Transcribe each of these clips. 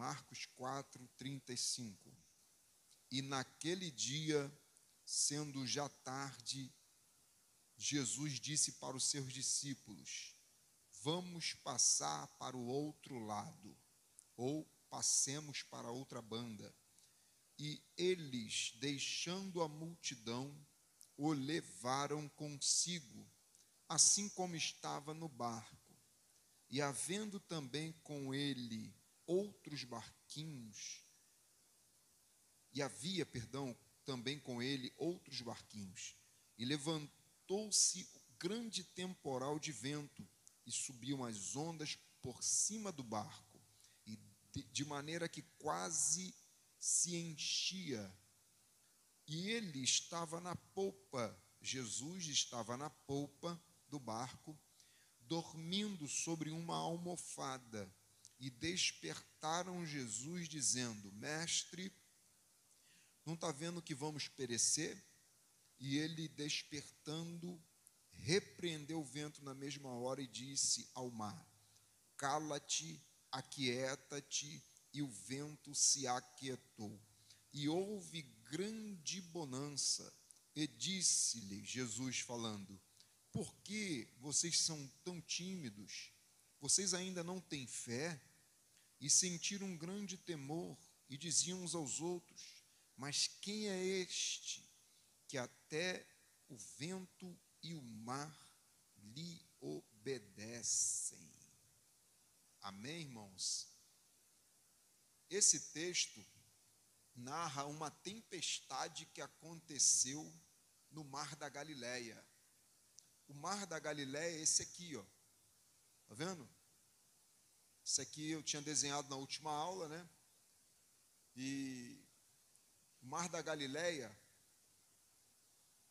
Marcos 4:35. E naquele dia, sendo já tarde, Jesus disse para os seus discípulos: vamos passar para o outro lado, ou passemos para outra banda. E eles, deixando a multidão, o levaram consigo, assim como estava no barco. E havendo também com ele outros barquinhos, também com ele outros barquinhos. E levantou-se grande temporal de vento, e subiam as ondas por cima do barco, e de maneira que quase se enchia. E ele estava na polpa, Jesus estava na polpa do barco, dormindo sobre uma almofada. E despertaram Jesus, dizendo: Mestre, não está vendo que vamos perecer? E ele, despertando, repreendeu o vento na mesma hora e disse ao mar: cala-te, aquieta-te. E o vento se aquietou. E houve grande bonança. E disse-lhe Jesus, falando: por que vocês são tão tímidos? Vocês ainda não têm fé? E sentiram um grande temor, e diziam uns aos outros: mas quem é este, que até o vento e o mar lhe obedecem? Amém, irmãos? Esse texto narra uma tempestade que aconteceu no Mar da Galileia. O Mar da Galileia é esse aqui, ó. Tá vendo? Esse aqui eu tinha desenhado na última aula, né? E o Mar da Galileia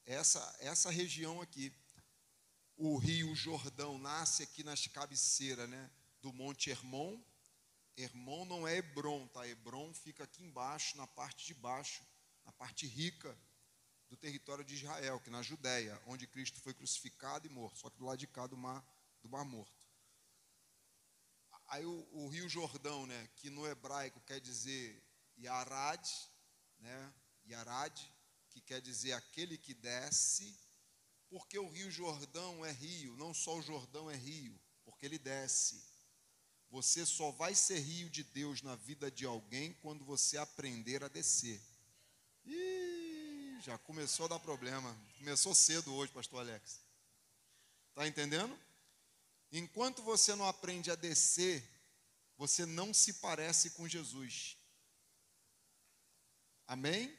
é essa região aqui. O rio Jordão nasce aqui nas cabeceiras, né, do Monte Hermon. Hermon não é Hebron, tá? Hebron fica aqui embaixo, na parte de baixo, na parte rica do território de Israel, que na Judéia, onde Cristo foi crucificado e morto, só que do lado de cá do Mar Morto. Aí o rio Jordão, né, que no hebraico quer dizer Yarad, né, Yarad, que quer dizer aquele que desce, porque o rio Jordão é rio, não só o Jordão é rio, porque ele desce. Você só vai ser rio de Deus na vida de alguém quando você aprender a descer. Ih, já começou a dar problema. Começou cedo hoje, pastor Alex. Está entendendo? Enquanto você não aprende a descer, você não se parece com Jesus. Amém?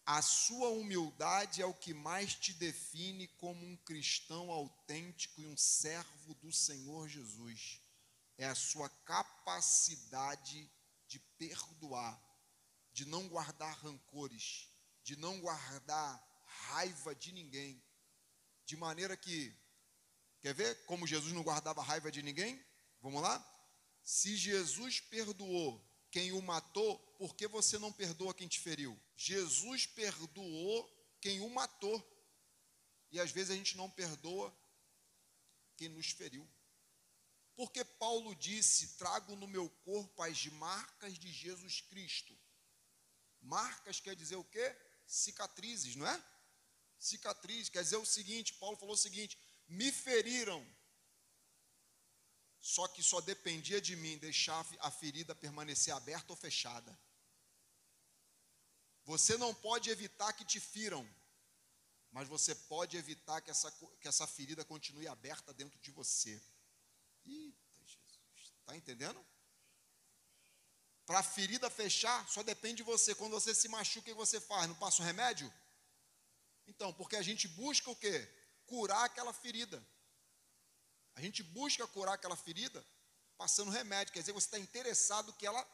A sua humildade é o que mais te define como um cristão autêntico e um servo do Senhor Jesus. É a sua capacidade de perdoar, de não guardar rancores, de não guardar raiva de ninguém. De maneira que, quer ver como Jesus não guardava raiva de ninguém? Vamos lá? Se Jesus perdoou quem o matou, por que você não perdoa quem te feriu? Jesus perdoou quem o matou. E às vezes a gente não perdoa quem nos feriu. Porque Paulo disse: trago no meu corpo as marcas de Jesus Cristo. Marcas quer dizer o quê? Cicatrizes, não é? Cicatriz quer dizer o seguinte, Paulo falou o seguinte: me feriram, só que só dependia de mim deixar a ferida permanecer aberta ou fechada. Você não pode evitar que te firam, mas você pode evitar que essa ferida continue aberta dentro de você. Eita Jesus, está entendendo? Para a ferida fechar, só depende de você. Quando você se machuca, o que você faz? Não passa um remédio? Então, porque a gente busca o quê? Curar aquela ferida. A gente busca curar aquela ferida passando remédio. Quer dizer, você está interessado que ela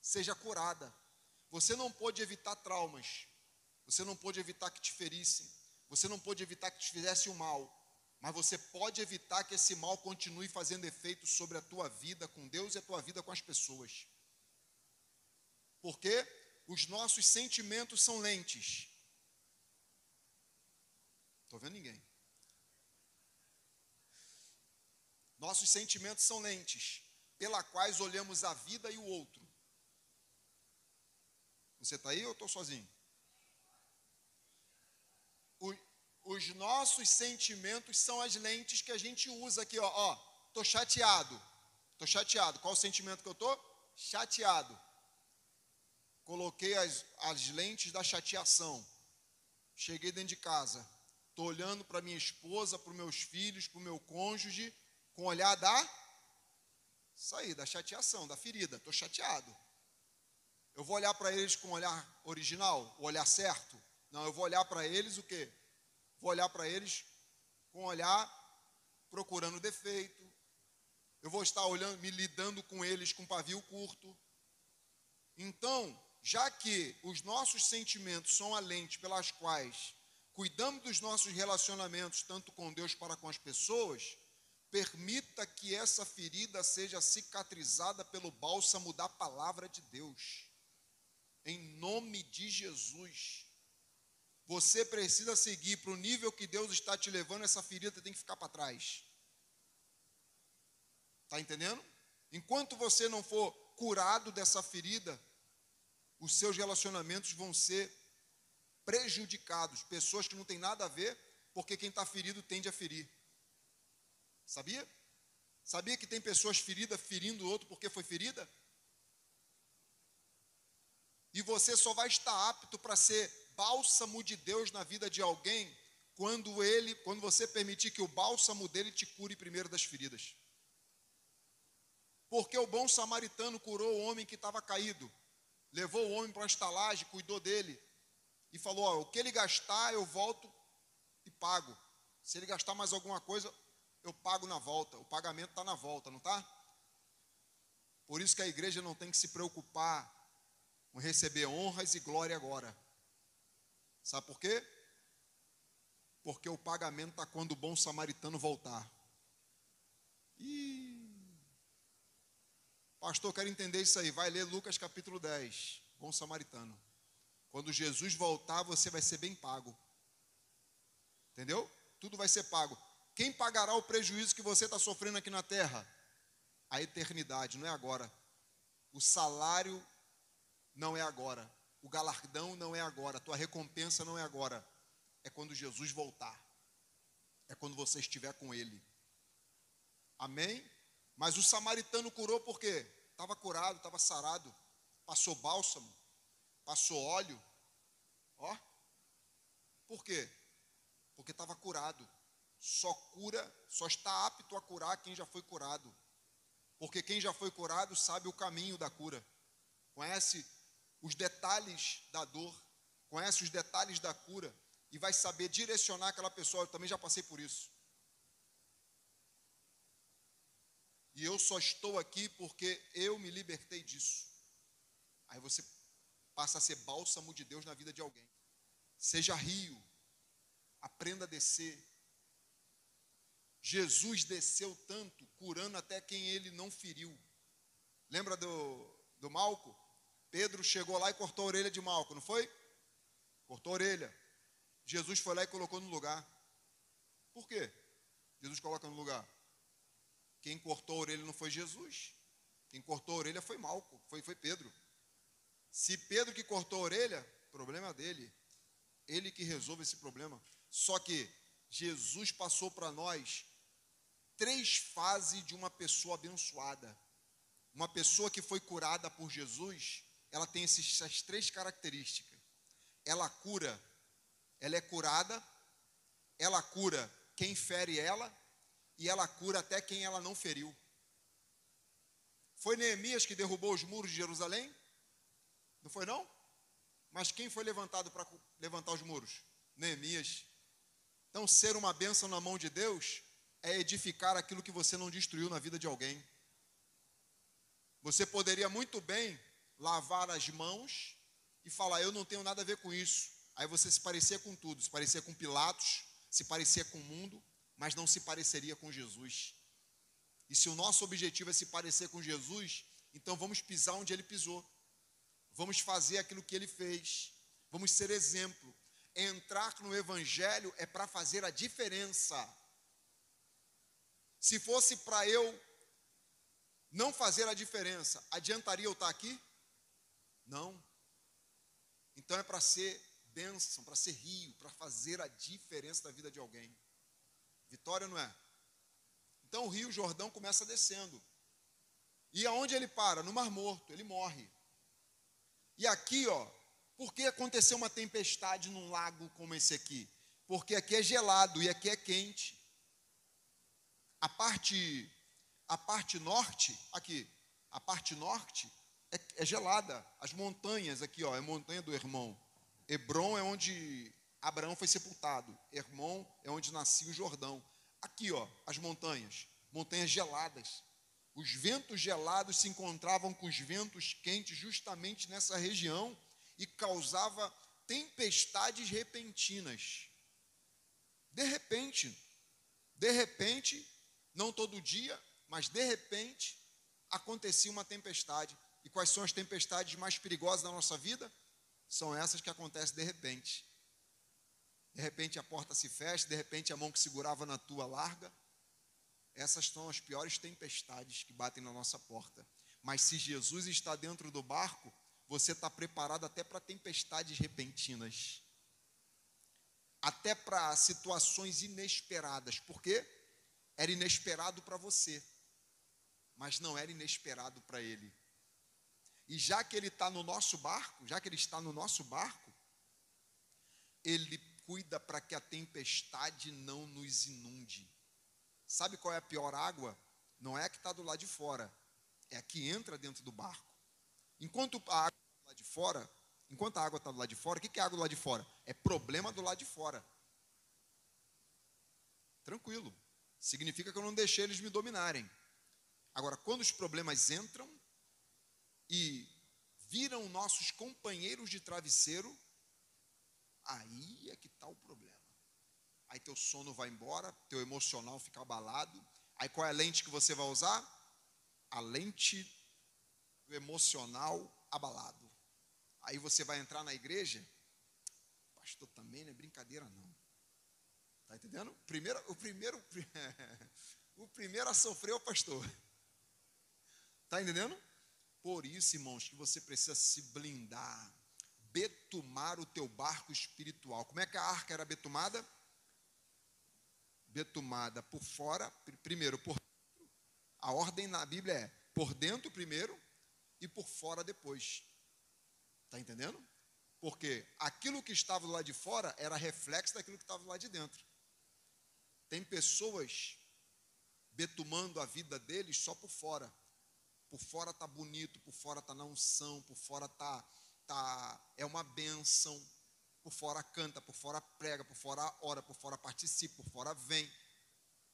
seja curada. Você não pode evitar traumas. Você não pode evitar que te ferissem. Você não pode evitar que te fizesse o mal. Mas você pode evitar que esse mal continue fazendo efeito sobre a tua vida com Deus e a tua vida com as pessoas. Porque os nossos sentimentos são lentes. Estou vendo ninguém. Nossos sentimentos são lentes, pela quais olhamos a vida e o outro. Você está aí ou eu estou sozinho? Os nossos sentimentos são as lentes que a gente usa aqui, ó. Tô chateado. Tô chateado. Qual o sentimento que eu tô? Chateado. Coloquei as lentes da chateação. Cheguei dentro de casa. Tô olhando para minha esposa, para os meus filhos, para o meu cônjuge, com o olhar da chateação, da ferida. Tô chateado. Eu vou olhar para eles com o olhar original, o olhar certo? Não, eu vou olhar para eles o quê? Vou olhar para eles com o olhar procurando defeito. Eu vou estar olhando, me lidando com eles com pavio curto. Então, já que os nossos sentimentos são a lente pelas quais cuidamos dos nossos relacionamentos, tanto com Deus para com as pessoas, permita que essa ferida seja cicatrizada pelo bálsamo da palavra de Deus. Em nome de Jesus. Você precisa seguir para o nível que Deus está te levando, essa ferida tem que ficar para trás. Está entendendo? Enquanto você não for curado dessa ferida, os seus relacionamentos vão ser prejudicados. Pessoas que não têm nada a ver, porque quem está ferido tende a ferir. Sabia? Sabia que tem pessoas feridas ferindo o outro porque foi ferida? E você só vai estar apto para ser bálsamo de Deus na vida de alguém quando você permitir que o bálsamo dele te cure primeiro das feridas. Porque o bom samaritano curou o homem que estava caído, levou o homem para a estalagem, cuidou dele e falou: o que ele gastar eu volto e pago. Se ele gastar mais alguma coisa, eu pago na volta. O pagamento está na volta, não está? Por isso que a igreja não tem que se preocupar com receber honras e glória agora. Sabe por quê? Porque o pagamento está quando o bom samaritano voltar. Pastor, eu quero entender isso aí. Vai ler Lucas capítulo 10, bom samaritano. Quando Jesus voltar, você vai ser bem pago. Entendeu? Tudo vai ser pago. Quem pagará o prejuízo que você está sofrendo aqui na terra? A eternidade, não é agora. O salário não é agora. O galardão não é agora. A tua recompensa não é agora. É quando Jesus voltar. É quando você estiver com Ele. Amém? Mas o samaritano curou por quê? Estava curado, estava sarado. Passou bálsamo. Passou óleo. Ó. Por quê? Porque estava curado. Só está apto a curar quem já foi curado. Porque quem já foi curado sabe o caminho da cura. Conhece os detalhes da dor, conhece os detalhes da cura e vai saber direcionar aquela pessoa. Eu também já passei por isso. E eu só estou aqui porque eu me libertei disso. Aí você passa a ser bálsamo de Deus na vida de alguém. Seja rio, aprenda a descer. Jesus desceu tanto, curando até quem ele não feriu. Lembra do Malco? Pedro chegou lá e cortou a orelha de Malco, não foi? Cortou a orelha. Jesus foi lá e colocou no lugar. Por quê? Jesus coloca no lugar. Quem cortou a orelha não foi Jesus. Quem cortou a orelha foi Malco, foi Pedro. Se Pedro que cortou a orelha, problema dele. Ele que resolve esse problema. Só que Jesus passou para nós 3 fases de uma pessoa abençoada. Uma pessoa que foi curada por Jesus, ela tem essas 3 características. Ela cura, ela é curada, ela cura quem fere ela, e ela cura até quem ela não feriu. Foi Neemias que derrubou os muros de Jerusalém? Não foi não? Mas quem foi levantado para levantar os muros? Neemias. Então, ser uma bênção na mão de Deus é edificar aquilo que você não destruiu na vida de alguém. Você poderia muito bem lavar as mãos e falar: eu não tenho nada a ver com isso. Aí você se parecia com tudo, se parecia com Pilatos, se parecia com o mundo, mas não se pareceria com Jesus. E se o nosso objetivo é se parecer com Jesus, então vamos pisar onde ele pisou. Vamos fazer aquilo que ele fez. Vamos ser exemplo. Entrar no evangelho é para fazer a diferença. Se fosse para eu não fazer a diferença, adiantaria eu estar aqui? Não. Então é para ser bênção, para ser rio, para fazer a diferença da vida de alguém. Vitória, não é? Então o rio Jordão começa descendo. E aonde ele para? No Mar Morto, ele morre. E aqui, por que aconteceu uma tempestade num lago como esse aqui? Porque aqui é gelado e aqui é quente. A parte norte, aqui, a parte norte é gelada. As montanhas aqui, é a montanha do Hermon. Hebron é onde Abraão foi sepultado. Hermon é onde nascia o Jordão. Aqui, as montanhas geladas. Os ventos gelados se encontravam com os ventos quentes justamente nessa região e causava tempestades repentinas. De repente, não todo dia, mas de repente, acontecia uma tempestade. E quais são as tempestades mais perigosas da nossa vida? São essas que acontecem de repente. De repente a porta se fecha, de repente a mão que segurava na tua larga. Essas são as piores tempestades que batem na nossa porta. Mas se Jesus está dentro do barco, você está preparado até para tempestades repentinas. Até para situações inesperadas. Por quê? Era inesperado para você, mas não era inesperado para ele. E já que ele está no nosso barco, ele cuida para que a tempestade não nos inunde. Sabe qual é a pior água? Não é a que está do lado de fora, é a que entra dentro do barco. Enquanto a água está do lado de fora, o que é água do lado de fora? É problema do lado de fora. Tranquilo. Significa que eu não deixei eles me dominarem. Agora, quando os problemas entram e viram nossos companheiros de travesseiro, aí é que está o problema. Aí teu sono vai embora, teu emocional fica abalado. Aí qual é a lente que você vai usar? A lente do emocional abalado. Aí você vai entrar na igreja, pastor, também não é brincadeira não. Tá entendendo? O primeiro a sofrer é o pastor. Tá entendendo? Por isso, irmãos, que você precisa se blindar, betumar o teu barco espiritual. Como é que a arca era betumada? Betumada por fora, primeiro por dentro. A ordem na Bíblia é por dentro primeiro e por fora depois. Está entendendo? Porque aquilo que estava do lado de fora era reflexo daquilo que estava do lado de dentro. Tem pessoas betumando a vida deles só por fora. Por fora está bonito, por fora está na unção, por fora é uma bênção. Por fora canta, por fora prega, por fora ora, por fora participa, por fora vem.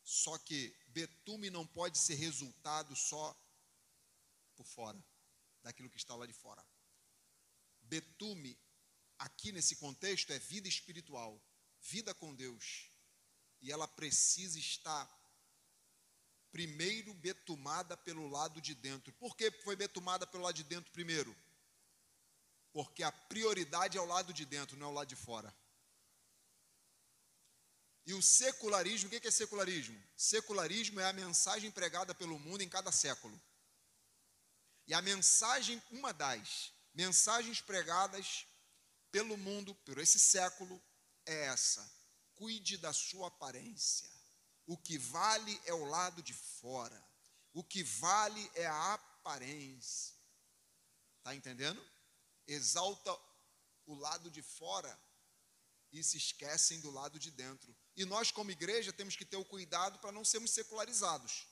Só que betume não pode ser resultado só por fora, daquilo que está lá de fora. Betume, aqui nesse contexto, é vida espiritual, vida com Deus. E ela precisa estar primeiro betumada pelo lado de dentro. Por que foi betumada pelo lado de dentro primeiro? Porque a prioridade é o lado de dentro, não é o lado de fora. E o secularismo, o que é secularismo? Secularismo é a mensagem pregada pelo mundo em cada século. E a mensagem, uma das mensagens pregadas pelo mundo, por esse século, é essa: cuide da sua aparência. O que vale é o lado de fora. O que vale é a aparência. Está entendendo? Exalta o lado de fora e se esquecem do lado de dentro. E nós, como igreja, temos que ter o cuidado para não sermos secularizados,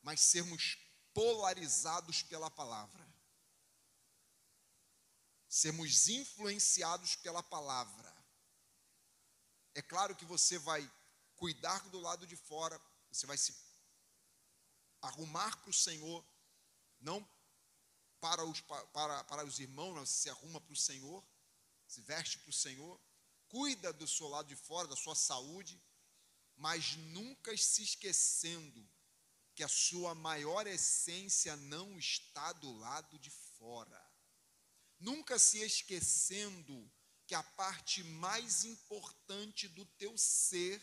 mas sermos polarizados pela palavra. Sermos influenciados pela palavra. É claro que você vai cuidar do lado de fora, você vai se arrumar para o Senhor, não para os irmãos, mas você se arruma para o Senhor, se veste para o Senhor, cuida do seu lado de fora, da sua saúde, mas nunca se esquecendo que a sua maior essência não está do lado de fora. Nunca se esquecendo que a parte mais importante do teu ser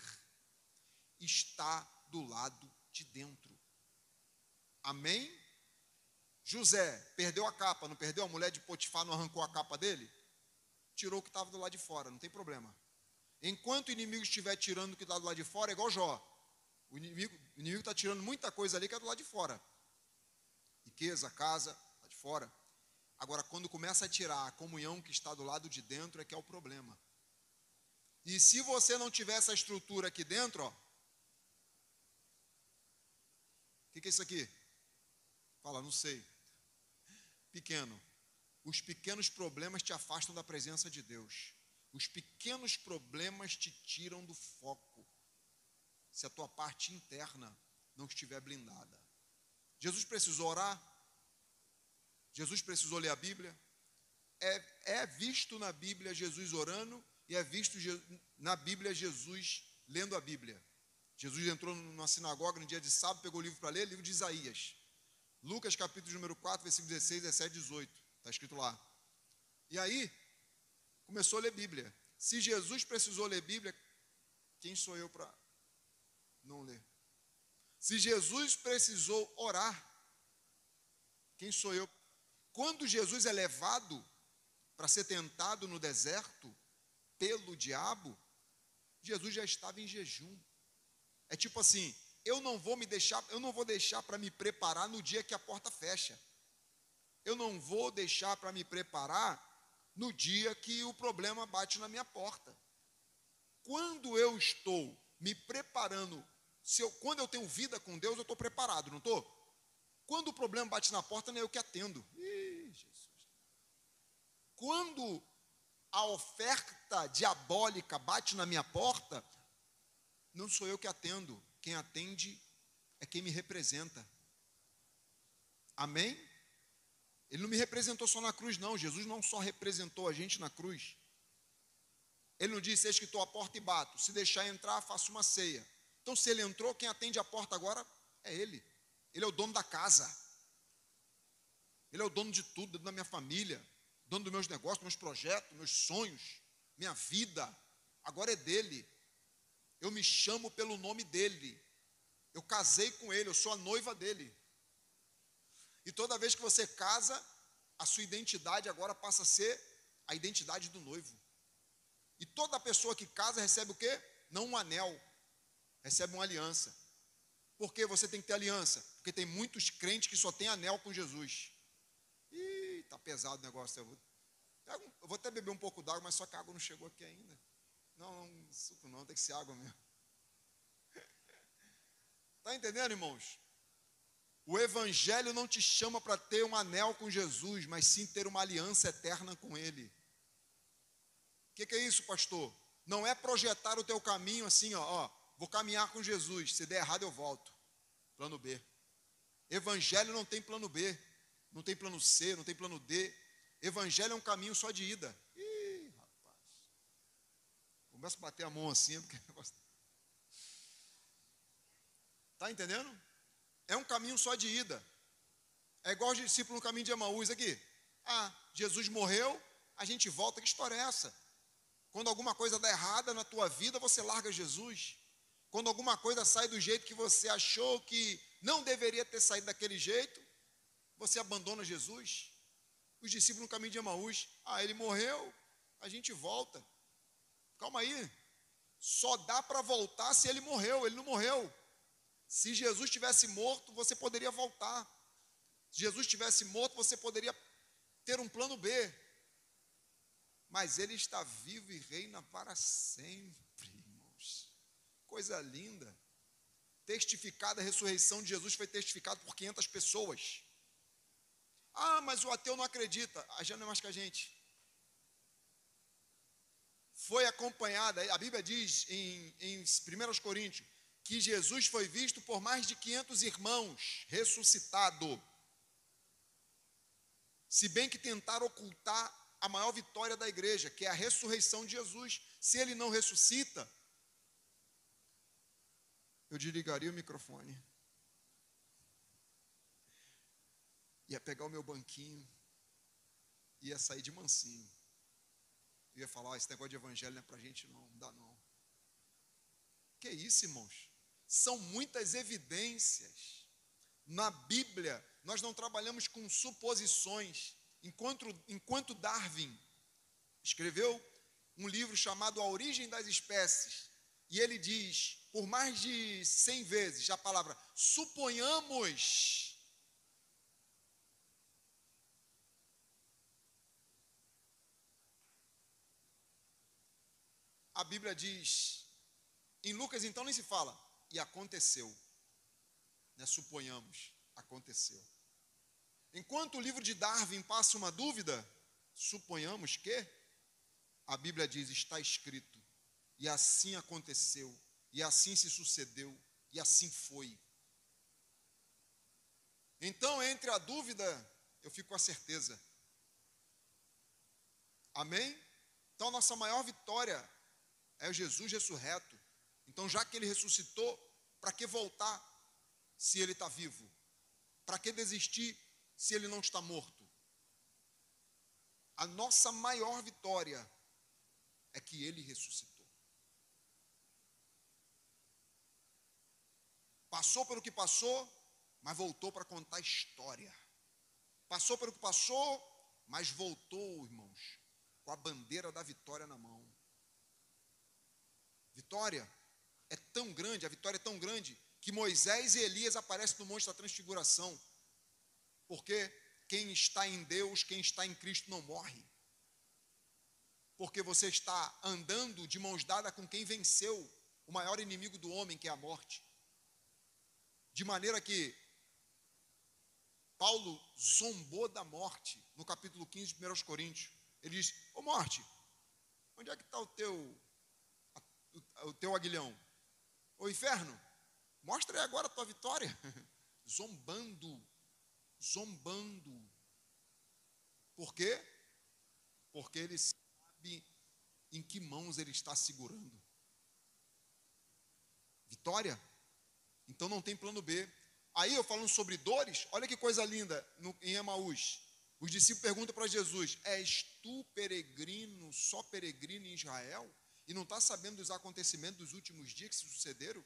está do lado de dentro. Amém? José perdeu a capa, não perdeu? A mulher de Potifar não arrancou a capa dele? tirou o que estava do lado de fora, não tem problema. Enquanto o inimigo estiver tirando o que está do lado de fora, é igual Jó. O inimigo está tirando muita coisa ali que é do lado de fora. Riqueza, casa, lá de fora. Agora, quando começa a tirar a comunhão que está do lado de dentro, é que é o problema. E se você não tiver essa estrutura aqui dentro, ó. O que é isso aqui? Fala, não sei. Pequeno. Os pequenos problemas te afastam da presença de Deus. Os pequenos problemas te tiram do foco. Se a tua parte interna não estiver blindada. Jesus precisou orar? Jesus precisou ler a Bíblia? É visto na Bíblia Jesus orando e é visto na Bíblia Jesus lendo a Bíblia. Jesus entrou numa sinagoga no dia de sábado, pegou o livro para ler, livro de Isaías. Lucas capítulo número 4, versículo 16, 17, 18. Está escrito lá. E aí, começou a ler Bíblia. Se Jesus precisou ler Bíblia, quem sou eu para não ler? Se Jesus precisou orar, quem sou eu? Quando Jesus é levado para ser tentado no deserto pelo diabo, Jesus já estava em jejum. É tipo assim, eu não vou deixar para me preparar no dia que a porta fecha. Eu não vou deixar para me preparar no dia que o problema bate na minha porta. Quando eu estou me preparando, quando eu tenho vida com Deus, eu estou preparado, não estou? Quando o problema bate na porta, não é eu que atendo. Ih, Jesus. Quando a oferta diabólica bate na minha porta, não sou eu que atendo. Quem atende é quem me representa. Amém? Ele não me representou só na cruz, não. Jesus não só representou a gente na cruz. Ele não disse, eis que estou à porta e bato. Se deixar entrar, faço uma ceia. Então, se ele entrou, quem atende a porta agora é ele. Ele é o dono da casa. Ele é o dono de tudo, da minha família, dono dos meus negócios, meus projetos, meus sonhos, minha vida. Agora é dele. Eu me chamo pelo nome dele. Eu casei com ele, eu sou a noiva dele. E toda vez que você casa, a sua identidade agora passa a ser a identidade do noivo. E toda pessoa que casa recebe o quê? Não um anel, recebe uma aliança. Por que você tem que ter aliança? Porque tem muitos crentes que só tem anel com Jesus. Ih, tá pesado o negócio. Eu vou até beber um pouco d'água, mas só que a água não chegou aqui ainda. Não, suco não, tem que ser água mesmo. Está entendendo, irmãos? O Evangelho não te chama para ter um anel com Jesus, mas sim ter uma aliança eterna com Ele. O que é isso, pastor? Não é projetar o teu caminho assim, vou caminhar com Jesus, se der errado eu volto. Plano B. Evangelho não tem plano B, não tem plano C, não tem plano D. Evangelho é um caminho só de ida. Ih, rapaz. Começa a bater a mão assim, porque está entendendo? É um caminho só de ida. É igual os discípulos no caminho de Emaús aqui. Jesus morreu, a gente volta. Que história é essa? Quando alguma coisa dá errada na tua vida, você larga Jesus. Quando alguma coisa sai do jeito que você achou que não deveria ter saído daquele jeito, você abandona Jesus. Os discípulos no caminho de Emaús, ele morreu, a gente volta. Calma aí. Só dá para voltar se ele morreu, ele não morreu. Se Jesus tivesse morto, você poderia voltar. Se Jesus tivesse morto, você poderia ter um plano B. Mas ele está vivo e reina para sempre, irmãos. Coisa linda. Testificada, a ressurreição de Jesus foi testificada por 500 pessoas. Mas o ateu não acredita. Já não é mais que a gente. Foi acompanhada, a Bíblia diz em 1 Coríntios, que Jesus foi visto por mais de 500 irmãos, ressuscitado. Se bem que tentaram ocultar a maior vitória da igreja, que é a ressurreição de Jesus. Se ele não ressuscita, eu desligaria o microfone. Ia pegar o meu banquinho, ia sair de mansinho. Ia falar, esse negócio de evangelho não é pra gente não dá não. Que isso, irmãos? São muitas evidências. Na Bíblia, nós não trabalhamos com suposições. Enquanto Darwin escreveu um livro chamado A Origem das Espécies. E ele diz, por mais de 100 vezes, a palavra suponhamos. A Bíblia diz, em Lucas então nem se fala, e aconteceu. Né, suponhamos, aconteceu. Enquanto o livro de Darwin passa uma dúvida, suponhamos que, a Bíblia diz, está escrito, e assim aconteceu, e assim se sucedeu, e assim foi. Então, entre a dúvida, eu fico com a certeza. Amém? Então, a nossa maior vitória é o Jesus ressurreto. Então, já que ele ressuscitou, para que voltar se ele está vivo? Para que desistir se ele não está morto? A nossa maior vitória é que ele ressuscitou. Passou pelo que passou, mas voltou para contar a história. Passou pelo que passou, mas voltou, irmãos, com a bandeira da vitória na mão. Vitória é tão grande, a vitória é tão grande, que Moisés e Elias aparecem no Monte da Transfiguração. Porque quem está em Deus, quem está em Cristo não morre. Porque você está andando de mãos dadas com quem venceu o maior inimigo do homem, que é a morte. De maneira que Paulo zombou da morte no capítulo 15 de 1 Coríntios. Ele diz, ô morte, onde é que está o teu aguilhão? Ô inferno, mostra aí agora a tua vitória. Zombando. Por quê? Porque ele sabe em que mãos ele está segurando. Vitória? Então não tem plano B. Aí eu falando sobre dores, olha que coisa linda em Emaús. Os discípulos perguntam para Jesus, és tu peregrino, só peregrino em Israel? E não está sabendo dos acontecimentos dos últimos dias que se sucederam?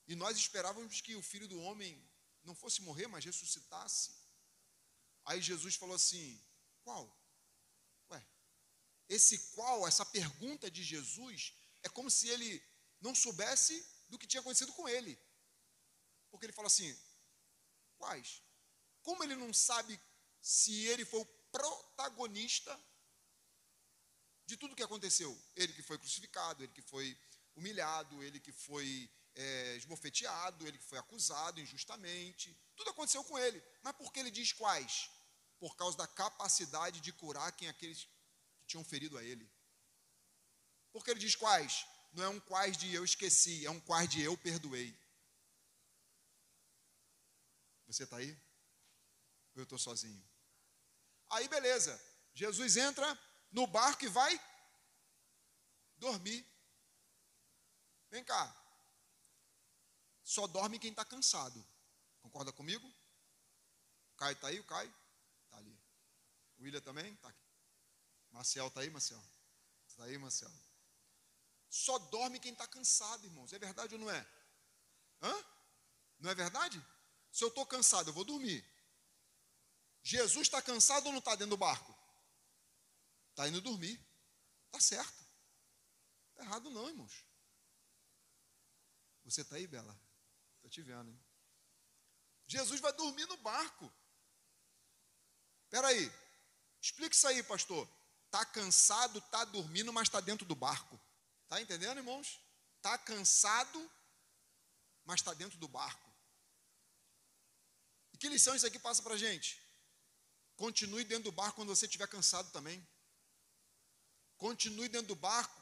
E nós esperávamos que o Filho do Homem não fosse morrer, mas ressuscitasse. Aí Jesus falou assim, qual? Ué, essa pergunta de Jesus, é como se ele não soubesse do que tinha acontecido com ele. Porque ele fala assim, quais? Como ele não sabe se ele foi o protagonista de tudo que aconteceu? Ele que foi crucificado, ele que foi humilhado, ele que foi esbofeteado, ele que foi acusado injustamente. Tudo aconteceu com ele. Mas por que ele diz quais? Por causa da capacidade de curar aqueles que tinham ferido a ele. Por que ele diz quais? Não é um quais de eu esqueci, é um quais de eu perdoei. Você está aí? Ou eu estou sozinho? Aí beleza, Jesus entra no barco e vai dormir. Vem cá. Só dorme quem está cansado. Concorda comigo? O Caio está aí? O Caio? Está ali. O William também? Está aqui. Marcel está aí, Marcel? Está aí, Marcel? Só dorme quem está cansado, irmãos. É verdade ou não é? Hã? Não é verdade? Se eu estou cansado, eu vou dormir. Jesus está cansado ou não está dentro do barco? Está indo dormir. Está certo. Está errado não, irmãos. Você está aí, Bela? Estou te vendo, hein? Jesus vai dormir no barco. Espera aí. Explica isso aí, pastor. Está cansado, está dormindo, mas está dentro do barco. Está entendendo, irmãos? Está cansado, mas está dentro do barco. E que lição isso aqui passa para a gente? Continue dentro do barco quando você estiver cansado também. Continue dentro do barco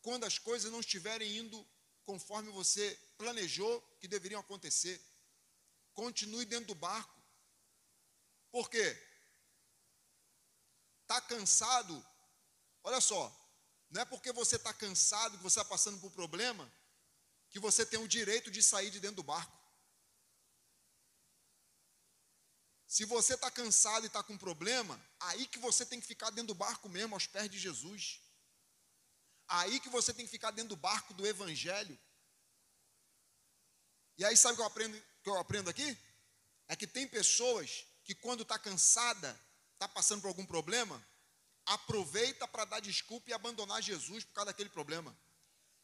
quando as coisas não estiverem indo conforme você planejou que deveriam acontecer. Continue dentro do barco. Por quê? Está cansado? Olha só, não é porque você está cansado, que você está passando por problema, que você tem o direito de sair de dentro do barco. Se você está cansado e está com problema, aí que você tem que ficar dentro do barco mesmo, aos pés de Jesus. Aí que você tem que ficar dentro do barco do Evangelho. E aí sabe o que eu aprendo aqui? É que tem pessoas que quando está cansada, está passando por algum problema, aproveita para dar desculpa e abandonar Jesus por causa daquele problema.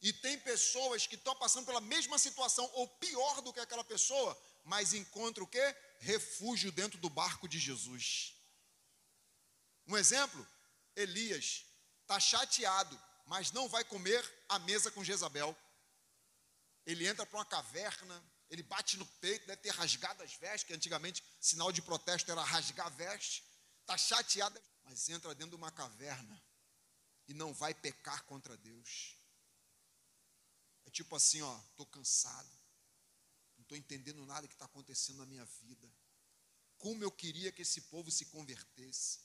E tem pessoas que estão passando pela mesma situação, ou pior do que aquela pessoa, mas encontram o quê? Refúgio dentro do barco de Jesus. Um exemplo, Elias está chateado, mas não vai comer à mesa com Jezabel. Ele entra para uma caverna, ele bate no peito, deve ter rasgado as vestes, que antigamente sinal de protesto era rasgar a veste. Está chateado, mas entra dentro de uma caverna e não vai pecar contra Deus. É tipo assim, ó, estou cansado, não estou entendendo nada que está acontecendo na minha vida. Como eu queria que esse povo se convertesse.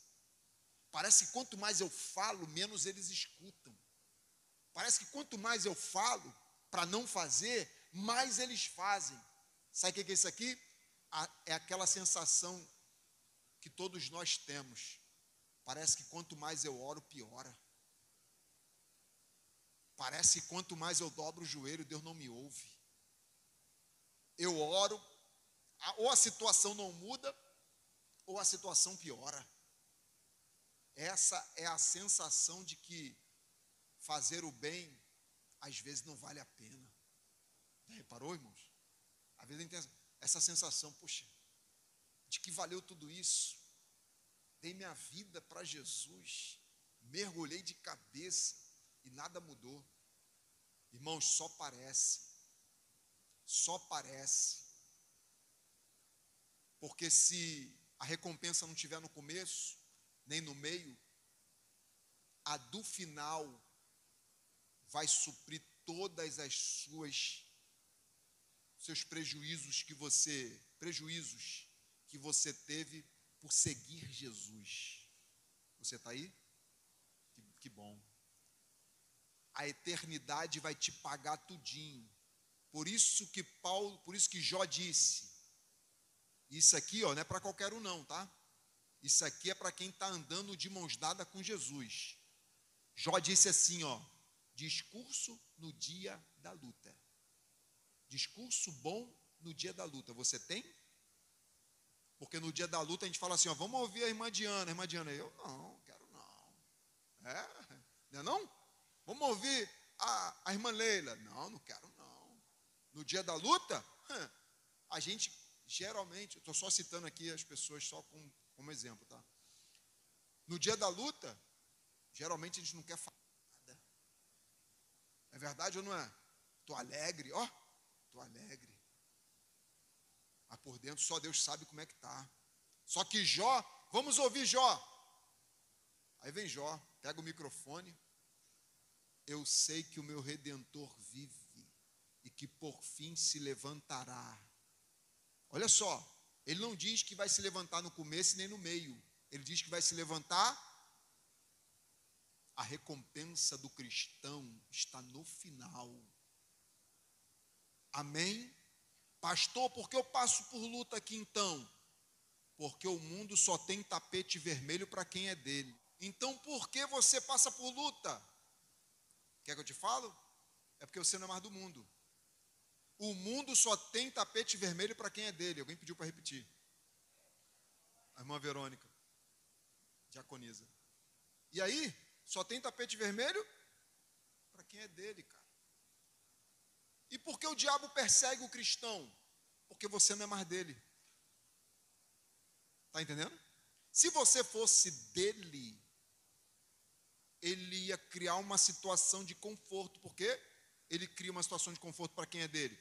Parece que quanto mais eu falo, menos eles escutam. Parece que quanto mais eu falo para não fazer, mais eles fazem. Sabe o que é isso aqui? É aquela sensação que todos nós temos. Parece que quanto mais eu oro, piora. Parece que quanto mais eu dobro o joelho, Deus não me ouve. Eu oro, ou a situação não muda, ou a situação piora. Essa é a sensação de que fazer o bem, às vezes, não vale a pena. Já reparou, irmãos? Às vezes a gente tem essa sensação, poxa, de que valeu tudo isso. Dei minha vida para Jesus, mergulhei de cabeça e nada mudou. Irmãos, só parece. Só parece. Porque se a recompensa não estiver no começo, nem no meio, a do final vai suprir todas as seus prejuízos que você teve por seguir Jesus. Você está aí? Que bom. A eternidade vai te pagar tudinho. Por isso que Jó disse, isso aqui, ó, não é para qualquer um não, tá? Isso aqui é para quem está andando de mãos dadas com Jesus. Jó disse assim, ó, discurso no dia da luta. Discurso bom no dia da luta. Você tem? Porque no dia da luta a gente fala assim, ó, vamos ouvir a irmã Diana. A irmã Diana, eu não, quero não. Não é não? Vamos ouvir a irmã Leila. Não, não quero não. No dia da luta, a gente geralmente, estou só citando aqui as pessoas só como exemplo, tá? No dia da luta, geralmente a gente não quer falar nada. É verdade ou não é? Estou alegre, ó, estou alegre. Mas por dentro só Deus sabe como é que está. Só que Jó, vamos ouvir Jó. Aí vem Jó, pega o microfone. Eu sei que o meu Redentor vive e que por fim se levantará. Olha só, ele não diz que vai se levantar no começo nem no meio. Ele diz que vai se levantar. A recompensa do cristão está no final. Amém? Pastor, por que eu passo por luta aqui então? Porque o mundo só tem tapete vermelho para quem é dele. Então por que você passa por luta? Quer que eu te falo? É porque você não é mais do mundo. O mundo só tem tapete vermelho para quem é dele. Alguém pediu para repetir. A irmã Verônica, diaconisa. E aí, só tem tapete vermelho para quem é dele, cara. E por que o diabo persegue o cristão? Porque você não é mais dele. Está entendendo? Se você fosse dele, ele ia criar uma situação de conforto. Por quê? Ele cria uma situação de conforto para quem é dele.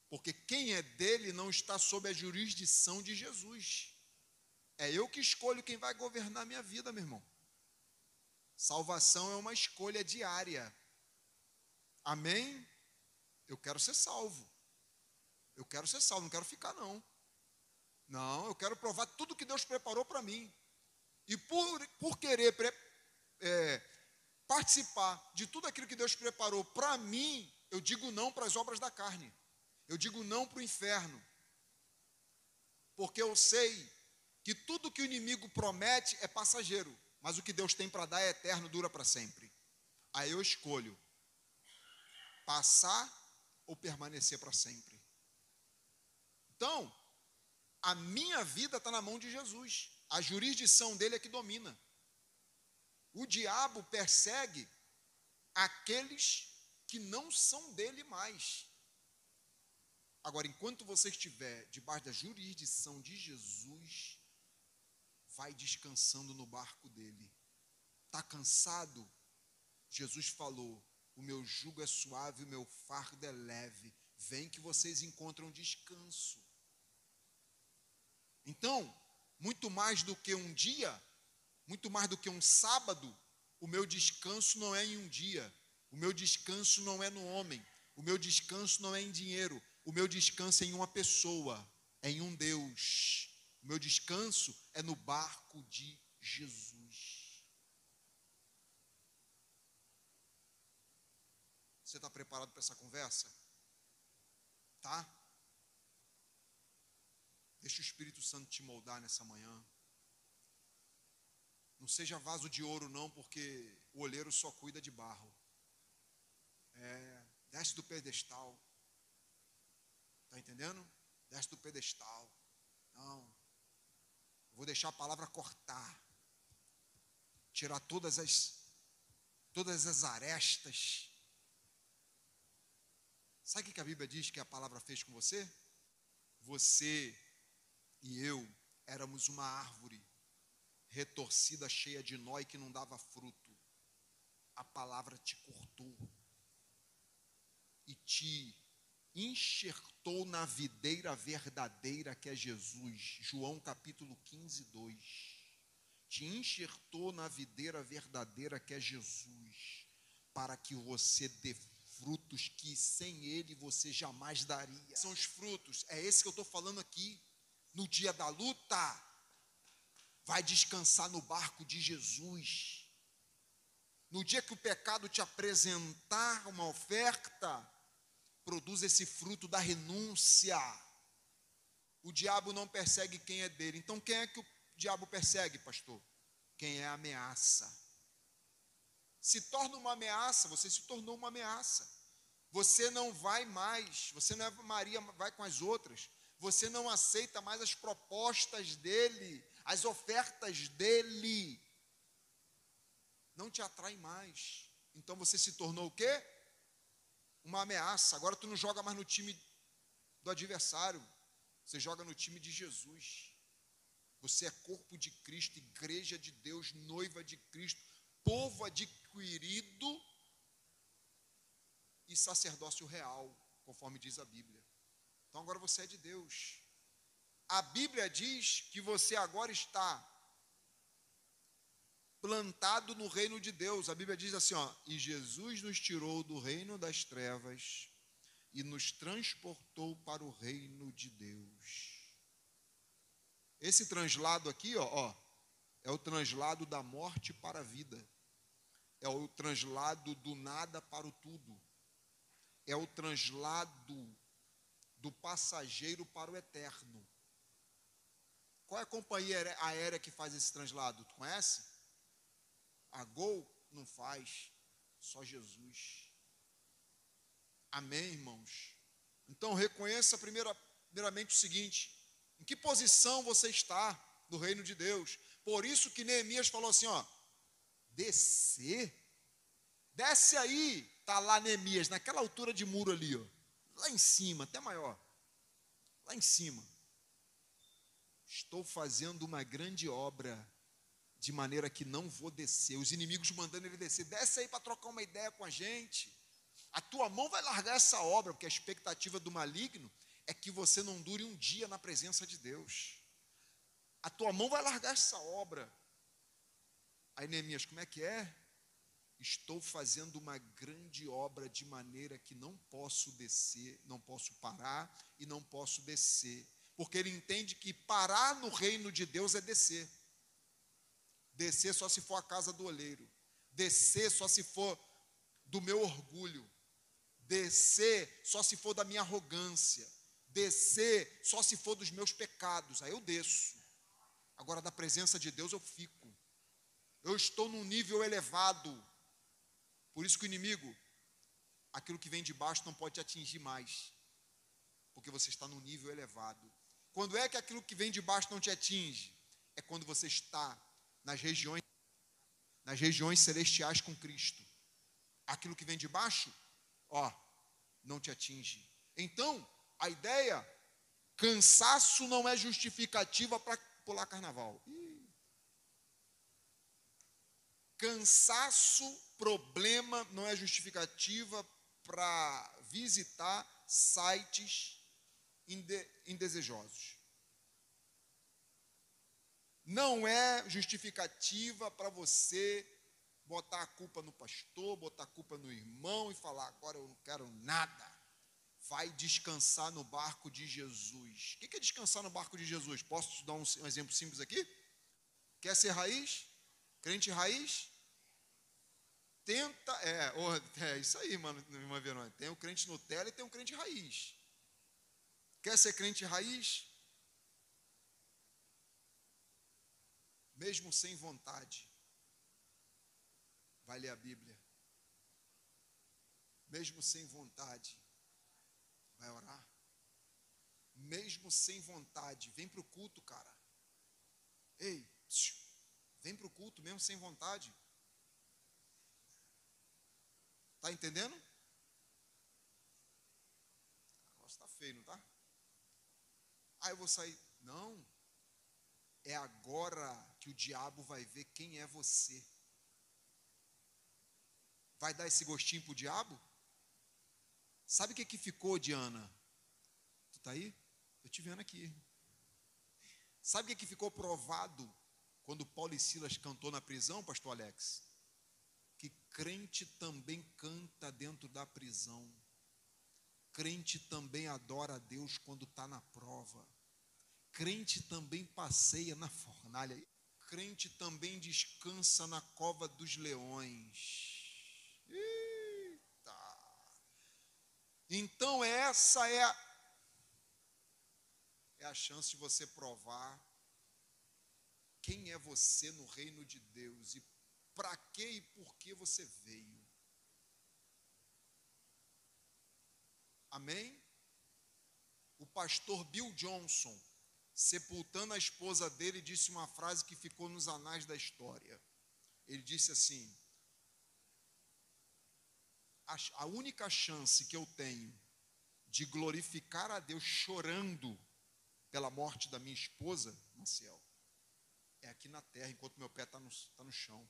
Porque quem é dele não está sob a jurisdição de Jesus. É eu que escolho quem vai governar a minha vida, meu irmão. Salvação é uma escolha diária. Amém? Eu quero ser salvo. Eu quero ser salvo, não quero ficar não. Não, eu quero provar tudo que Deus preparou para mim. E por querer participar de tudo aquilo que Deus preparou para mim, eu digo não para as obras da carne. Eu digo não para o inferno. Porque eu sei que tudo que o inimigo promete é passageiro, mas o que Deus tem para dar é eterno, dura para sempre. Aí eu escolho passar ou permanecer para sempre. Então, a minha vida está na mão de Jesus. A jurisdição dele é que domina. O diabo persegue aqueles que não são dele mais. Agora, enquanto você estiver debaixo da jurisdição de Jesus, vai descansando no barco dele. Está cansado? Jesus falou, o meu jugo é suave, o meu fardo é leve. Vem que vocês encontram descanso. Então, muito mais do que um dia, muito mais do que um sábado, o meu descanso não é em um dia. O meu descanso não é no homem. O meu descanso não é em dinheiro. O meu descanso é em uma pessoa, é em um Deus. O meu descanso é no barco de Jesus. Você está preparado para essa conversa? Tá? Deixa o Espírito Santo te moldar nessa manhã. Não seja vaso de ouro não, porque o olheiro só cuida de barro. Desce do pedestal. Está entendendo? Desce do pedestal. Não. Eu vou deixar a palavra cortar. Tirar todas as arestas. Sabe o que a Bíblia diz que a palavra fez com você? Você e eu éramos uma árvore retorcida, cheia de nó e que não dava fruto. A palavra te cortou e te enxertou na videira verdadeira que é Jesus. João capítulo 15, 2. Te enxertou na videira verdadeira que é Jesus, para que você dê frutos que sem ele você jamais daria. São os frutos, é esse que eu estou falando aqui. No dia da luta, vai descansar no barco de Jesus. No dia que o pecado te apresentar uma oferta, produz esse fruto da renúncia. O diabo não persegue quem é dele. Então quem é que o diabo persegue, pastor? Quem é a ameaça. Se torna uma ameaça, você se tornou uma ameaça. Você não vai mais, você não é Maria, vai com as outras. Você não aceita mais as propostas dele, as ofertas dele. Não te atrai mais. Então você se tornou o quê? Uma ameaça. Agora tu não joga mais no time do adversário. Você joga no time de Jesus. Você é corpo de Cristo, igreja de Deus, noiva de Cristo, povo adquirido e sacerdócio real, conforme diz a Bíblia. Então agora você é de Deus. A Bíblia diz que você agora está plantado no reino de Deus. A Bíblia diz assim, ó, e Jesus nos tirou do reino das trevas e nos transportou para o reino de Deus. Esse translado aqui, ó, é o translado da morte para a vida. É o translado do nada para o tudo. É o translado do passageiro para o eterno. Qual é a companhia aérea que faz esse translado? Tu conhece? A Gol não faz, só Jesus. Amém, irmãos? Então reconheça primeiramente o seguinte: em que posição você está no reino de Deus? Por isso que Neemias falou assim, ó, descer? Desce aí, tá lá Neemias, naquela altura de muro ali, ó, lá em cima, até maior, lá em cima. Estou fazendo uma grande obra, de maneira que não vou descer. Os inimigos mandando ele descer. Desce aí para trocar uma ideia com a gente. A tua mão vai largar essa obra, porque a expectativa do maligno é que você não dure um dia na presença de Deus. A tua mão vai largar essa obra. Aí Neemias, como é que é? Estou fazendo uma grande obra de maneira que não posso descer, não posso parar e não posso descer. Porque ele entende que parar no reino de Deus é descer. Descer só se for a casa do olheiro. Descer só se for do meu orgulho. Descer só se for da minha arrogância. Descer só se for dos meus pecados. Aí eu desço. Agora da presença de Deus eu fico. Eu estou num nível elevado. Por isso que o inimigo, aquilo que vem de baixo não pode te atingir mais. Porque você está num nível elevado. Quando é que aquilo que vem de baixo não te atinge? É quando você está nas regiões nas regiões celestiais com Cristo. Aquilo que vem de baixo, não te atinge. Então, a ideia, cansaço não é justificativa para pular carnaval. Cansaço, problema, não é justificativa para visitar sites indesejosos. Não é justificativa para você botar a culpa no pastor, botar a culpa no irmão e falar, agora eu não quero nada. Vai descansar no barco de Jesus. O que é descansar no barco de Jesus? Posso te dar um exemplo simples aqui? Quer ser raiz? Crente raiz? Tenta, isso aí, mano, irmã Verônica. Tem o crente Nutella e tem o crente raiz. Quer ser crente raiz? Mesmo sem vontade, vai ler a Bíblia. Mesmo sem vontade, vai orar. Mesmo sem vontade, vem para o culto, cara. Ei, vem para o culto mesmo sem vontade. Está entendendo? O negócio está feio, não está? Eu vou sair. Não. É agora que o diabo vai ver quem é você. Vai dar esse gostinho para o diabo? Sabe o que ficou, Diana? Tu está aí? Estou te vendo aqui. Sabe o que ficou provado quando Paulo e Silas cantou na prisão, pastor Alex? Que crente também canta dentro da prisão. Crente também adora a Deus quando está na prova. Crente também passeia na fornalha. Crente também descansa na cova dos leões. Eita! Então essa é a chance de você provar quem é você no reino de Deus e para que e por que você veio. Amém? O pastor Bill Johnson, sepultando a esposa dele, disse uma frase que ficou nos anais da história. Ele disse assim: a única chance que eu tenho de glorificar a Deus chorando pela morte da minha esposa, Maciel, é aqui na terra, enquanto meu pé está no chão.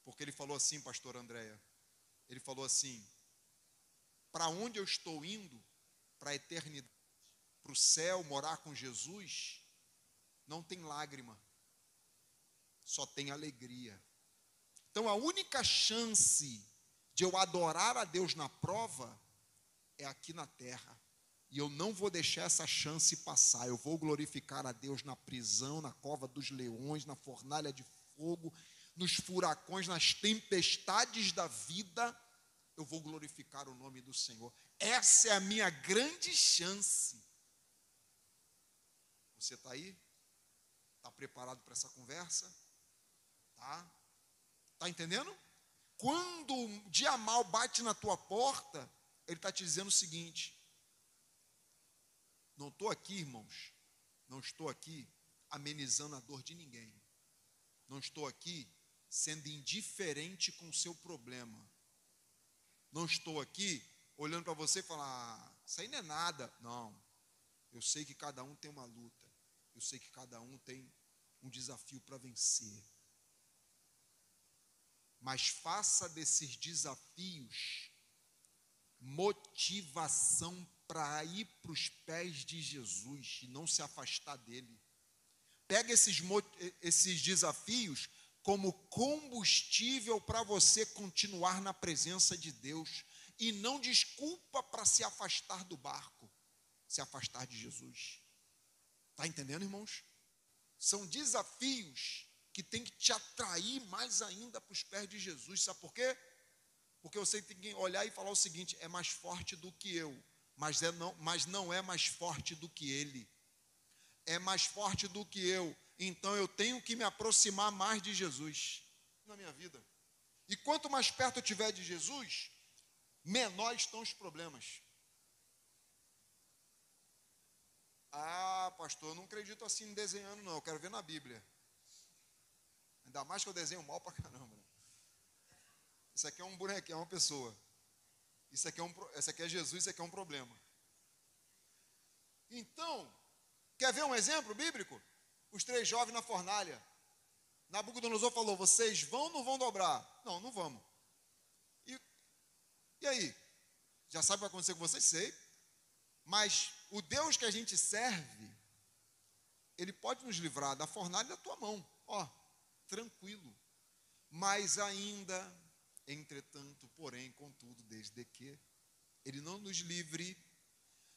Porque ele falou assim, pastor Andréia, ele falou assim, para onde eu estou indo, para a eternidade, para o céu, morar com Jesus, não tem lágrima, só tem alegria. Então a única chance de eu adorar a Deus na prova é aqui na terra. E eu não vou deixar essa chance passar. Eu vou glorificar a Deus na prisão, na cova dos leões, na fornalha de fogo, nos furacões, nas tempestades da vida. Eu vou glorificar o nome do Senhor. Essa é a minha grande chance. Você está aí? Está preparado para essa conversa? Tá? Está entendendo? Quando um dia mal bate na tua porta, ele está te dizendo o seguinte: não estou aqui, irmãos, não estou aqui amenizando a dor de ninguém. Não estou aqui sendo indiferente com o seu problema. Não estou aqui olhando para você e falar, isso aí não é nada. Não, eu sei que cada um tem uma luta. Eu sei que cada um tem um desafio para vencer. Mas faça desses desafios motivação para ir para os pés de Jesus e não se afastar dele. Pega esses desafios como combustível para você continuar na presença de Deus e não desculpa para se afastar do barco, se afastar de Jesus. Está entendendo, irmãos? São desafios que tem que te atrair mais ainda para os pés de Jesus. Sabe por quê? Porque você tem que olhar e falar o seguinte: é mais forte do que eu, mas não é mais forte do que ele. É mais forte do que eu, então eu tenho que me aproximar mais de Jesus na minha vida. E quanto mais perto eu estiver de Jesus, menor estão os problemas. Ah, pastor, eu não acredito assim desenhando não, eu quero ver na Bíblia. Ainda mais que eu desenho mal pra caramba. Né? Isso aqui é um bonequinho, é uma pessoa. Esse aqui é Jesus, isso aqui é um problema. Então, quer ver um exemplo bíblico? Os 3 jovens na fornalha. Nabucodonosor falou, vocês vão ou não vão dobrar? Não, não vamos. E aí? Já sabe o que vai acontecer com vocês? Sei. Mas o Deus que a gente serve, Ele pode nos livrar da fornalha da tua mão. Ó, tranquilo. Mas ainda, entretanto, porém, contudo, desde que Ele não nos livre,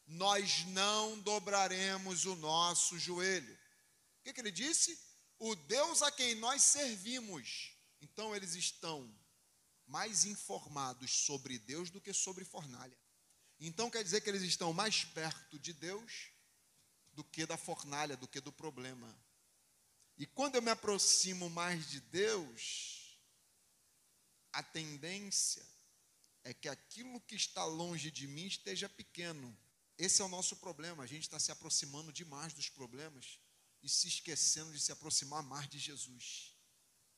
nós não dobraremos o nosso joelho. O que Ele disse? O Deus a quem nós servimos. Então eles estão mais informados sobre Deus do que sobre fornalha. Então quer dizer que eles estão mais perto de Deus do que da fornalha, do que do problema. E quando eu me aproximo mais de Deus, a tendência é que aquilo que está longe de mim esteja pequeno. Esse é o nosso problema, a gente está se aproximando demais dos problemas e se esquecendo de se aproximar mais de Jesus.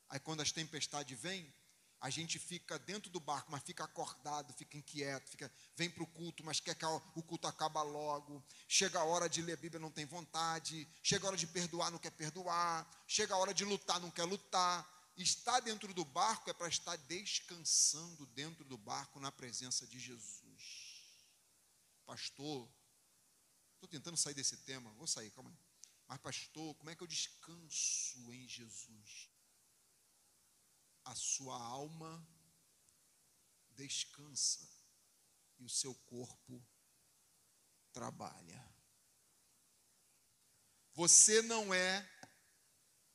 Aí quando as tempestades vêm, a gente fica dentro do barco, mas fica acordado, fica inquieto, vem para o culto, mas quer que o culto acabe logo. Chega a hora de ler a Bíblia, não tem vontade. Chega a hora de perdoar, não quer perdoar. Chega a hora de lutar, não quer lutar. Estar dentro do barco é para estar descansando dentro do barco na presença de Jesus. Pastor, estou tentando sair desse tema, vou sair, calma aí. Mas pastor, como é que eu descanso em Jesus? A sua alma descansa e o seu corpo trabalha. Você não é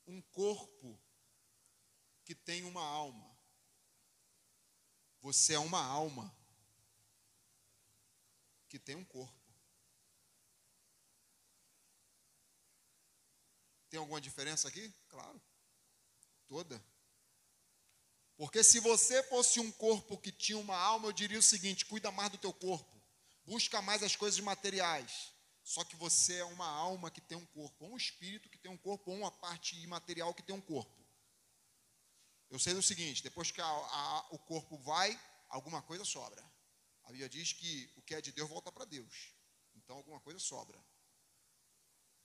um corpo que tem uma alma. Você é uma alma que tem um corpo. Tem alguma diferença aqui? Claro, toda. Porque se você fosse um corpo que tinha uma alma, eu diria o seguinte, cuida mais do teu corpo, busca mais as coisas materiais. Só que você é uma alma que tem um corpo, ou um espírito que tem um corpo, ou uma parte imaterial que tem um corpo. Eu sei do seguinte, depois que o corpo vai, alguma coisa sobra. A Bíblia diz que o que é de Deus volta para Deus. Então alguma coisa sobra.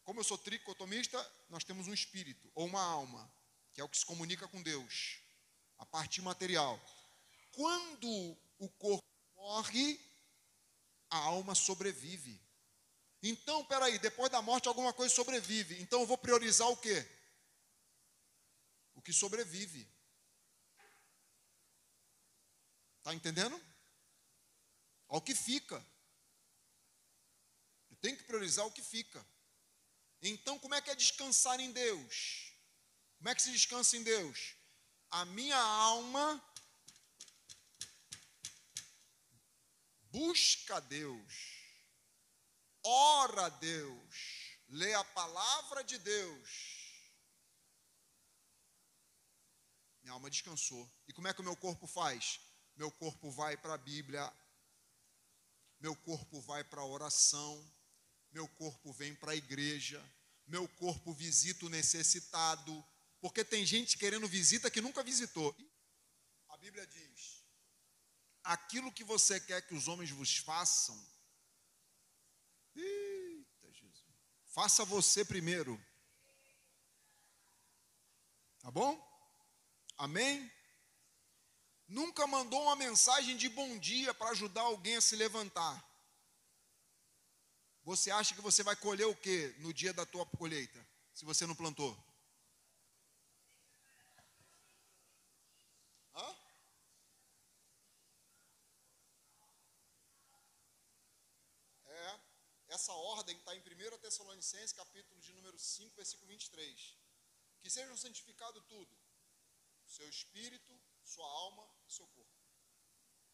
Como eu sou tricotomista, nós temos um espírito, ou uma alma, que é o que se comunica com Deus. A parte material. Quando o corpo morre, a alma sobrevive. Então, peraí, depois da morte alguma coisa sobrevive. Então eu vou priorizar o quê? O que sobrevive. Está entendendo? Ao que fica. Eu tenho que priorizar o que fica. Então, como é que é descansar em Deus? Como é que se descansa em Deus? A minha alma busca a Deus, ora a Deus, lê a palavra de Deus. Minha alma descansou. E como é que o meu corpo faz? Meu corpo vai para a Bíblia, meu corpo vai para a oração, meu corpo vem para a igreja, meu corpo visita o necessitado, porque tem gente querendo visita que nunca visitou. A Bíblia diz, aquilo que você quer que os homens vos façam, eita Jesus, faça você primeiro. Tá bom? Amém? Nunca mandou uma mensagem de bom dia para ajudar alguém a se levantar. Você acha que você vai colher o quê no dia da tua colheita, se você não plantou? Hã? Essa ordem está em 1 Tessalonicenses, capítulo de número 5, versículo 23. Que sejam santificados tudo, seu espírito, sua alma e seu corpo.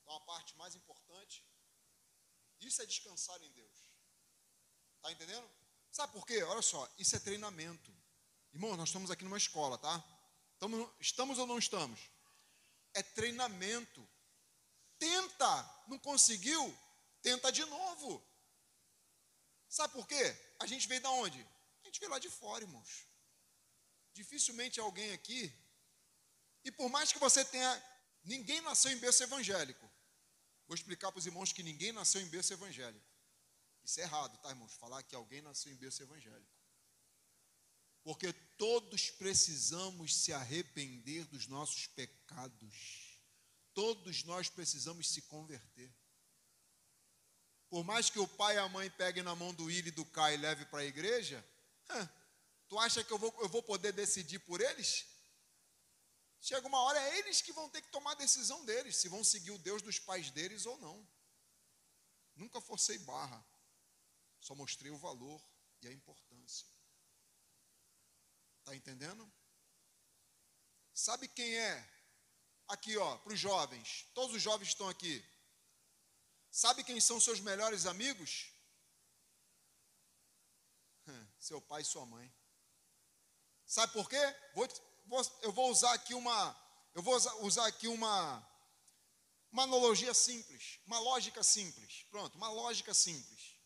Então a parte mais importante, isso é descansar em Deus. Está entendendo? Sabe por quê? Olha só, isso é treinamento. Irmão, nós estamos aqui numa escola, tá? Estamos ou não estamos? É treinamento. Tenta, não conseguiu? Tenta de novo. Sabe por quê? A gente veio da onde? A gente veio lá de fora, irmãos. Dificilmente alguém aqui E por mais que você tenha... Ninguém nasceu em berço evangélico. Vou explicar para os irmãos que ninguém nasceu em berço evangélico. Isso é errado, tá, irmãos? Falar que alguém nasceu em berço evangélico. Porque todos precisamos se arrepender dos nossos pecados. Todos nós precisamos se converter. Por mais que o pai e a mãe peguem na mão do Willi e do Caio e leve para a igreja, tu acha que eu vou poder decidir por eles? Chega uma hora, é eles que vão ter que tomar a decisão deles, se vão seguir o Deus dos pais deles ou não. Nunca forcei barra, só mostrei o valor e a importância. Está entendendo? Sabe quem é? Aqui, ó, para os jovens, todos os jovens estão aqui. Sabe quem são seus melhores amigos? Seu pai e sua mãe. Sabe por quê? Eu vou usar aqui uma analogia simples, uma lógica simples. Pronto, uma lógica simples.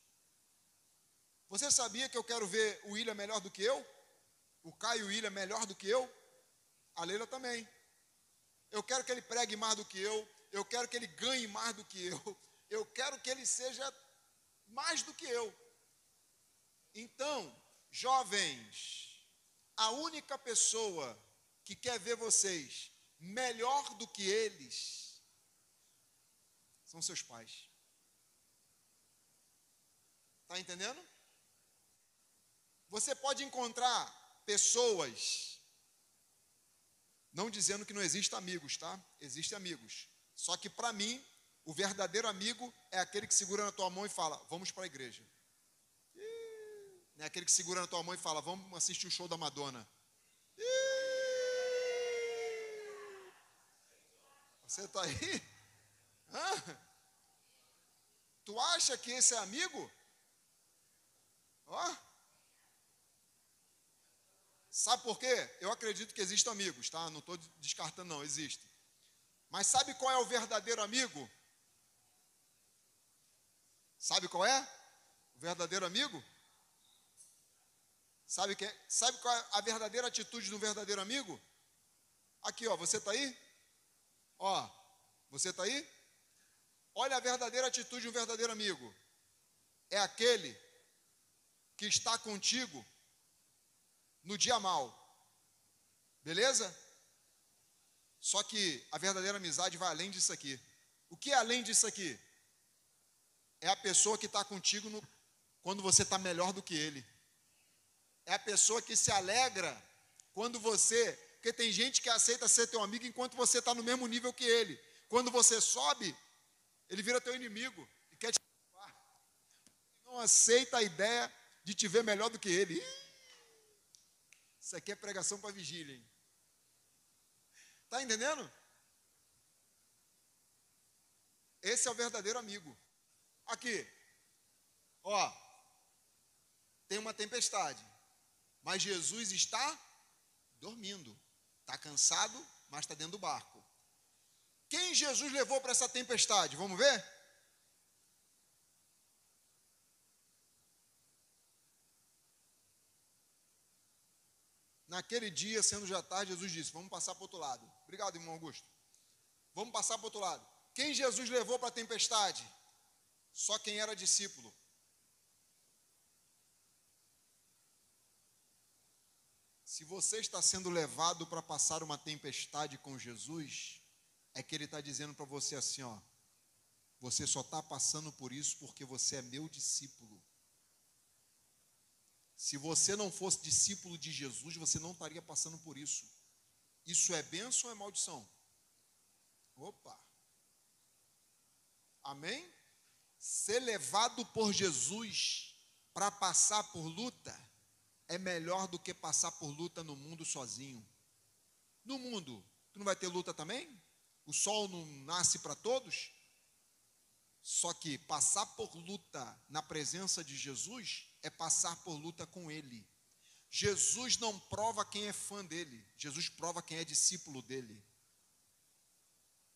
Você sabia que eu quero ver o William melhor do que eu? O Caio e o William melhor do que eu? A Leila também. Eu quero que ele pregue mais do que eu quero que ele ganhe mais do que eu quero que ele seja mais do que eu. Então, jovens, a única pessoa que quer ver vocês melhor do que eles são seus pais. Está entendendo? Você pode encontrar pessoas, não dizendo que não existem amigos, tá? Existem amigos. Só que para mim, o verdadeiro amigo é aquele que segura na tua mão e fala, vamos para a igreja. Não é aquele que segura na tua mão e fala, vamos assistir o show da Madonna. Você está aí? Tu acha que esse é amigo? Ó. Sabe por quê? Eu acredito que existem amigos, tá? Não estou descartando, não, existe. Mas sabe qual é o verdadeiro amigo? Sabe qual é? O verdadeiro amigo? Sabe qual é a verdadeira atitude do verdadeiro amigo? Aqui, ó, você está aí? Ó, você está aí? Olha a verdadeira atitude de um verdadeiro amigo. É aquele que está contigo no dia mal. Beleza? Só que a verdadeira amizade vai além disso aqui. O que é além disso aqui? É a pessoa que está contigo quando você está melhor do que ele. É a pessoa que se alegra quando você... Porque tem gente que aceita ser teu amigo enquanto você está no mesmo nível que ele. Quando você sobe, ele vira teu inimigo e quer te derrubar. Não aceita a ideia de te ver melhor do que ele. Isso aqui é pregação para vigília, hein? Está entendendo? Esse é o verdadeiro amigo. Aqui, ó, tem uma tempestade, mas Jesus está dormindo. Está cansado, mas está dentro do barco. Quem Jesus levou para essa tempestade? Vamos ver? Naquele dia, sendo já tarde, Jesus disse, vamos passar para o outro lado. Obrigado, irmão Augusto. Vamos passar para o outro lado. Quem Jesus levou para a tempestade? Só quem era discípulo. Se você está sendo levado para passar uma tempestade com Jesus, é que ele está dizendo para você assim, ó, você só está passando por isso porque você é meu discípulo. Se você não fosse discípulo de Jesus, você não estaria passando por isso. Isso é bênção ou é maldição? Opa! Amém? Ser levado por Jesus para passar por luta é melhor do que passar por luta no mundo sozinho. No mundo, tu não vai ter luta também? O sol não nasce para todos? Só que passar por luta na presença de Jesus é passar por luta com Ele. Jesus não prova quem é fã dele, Jesus prova quem é discípulo dele.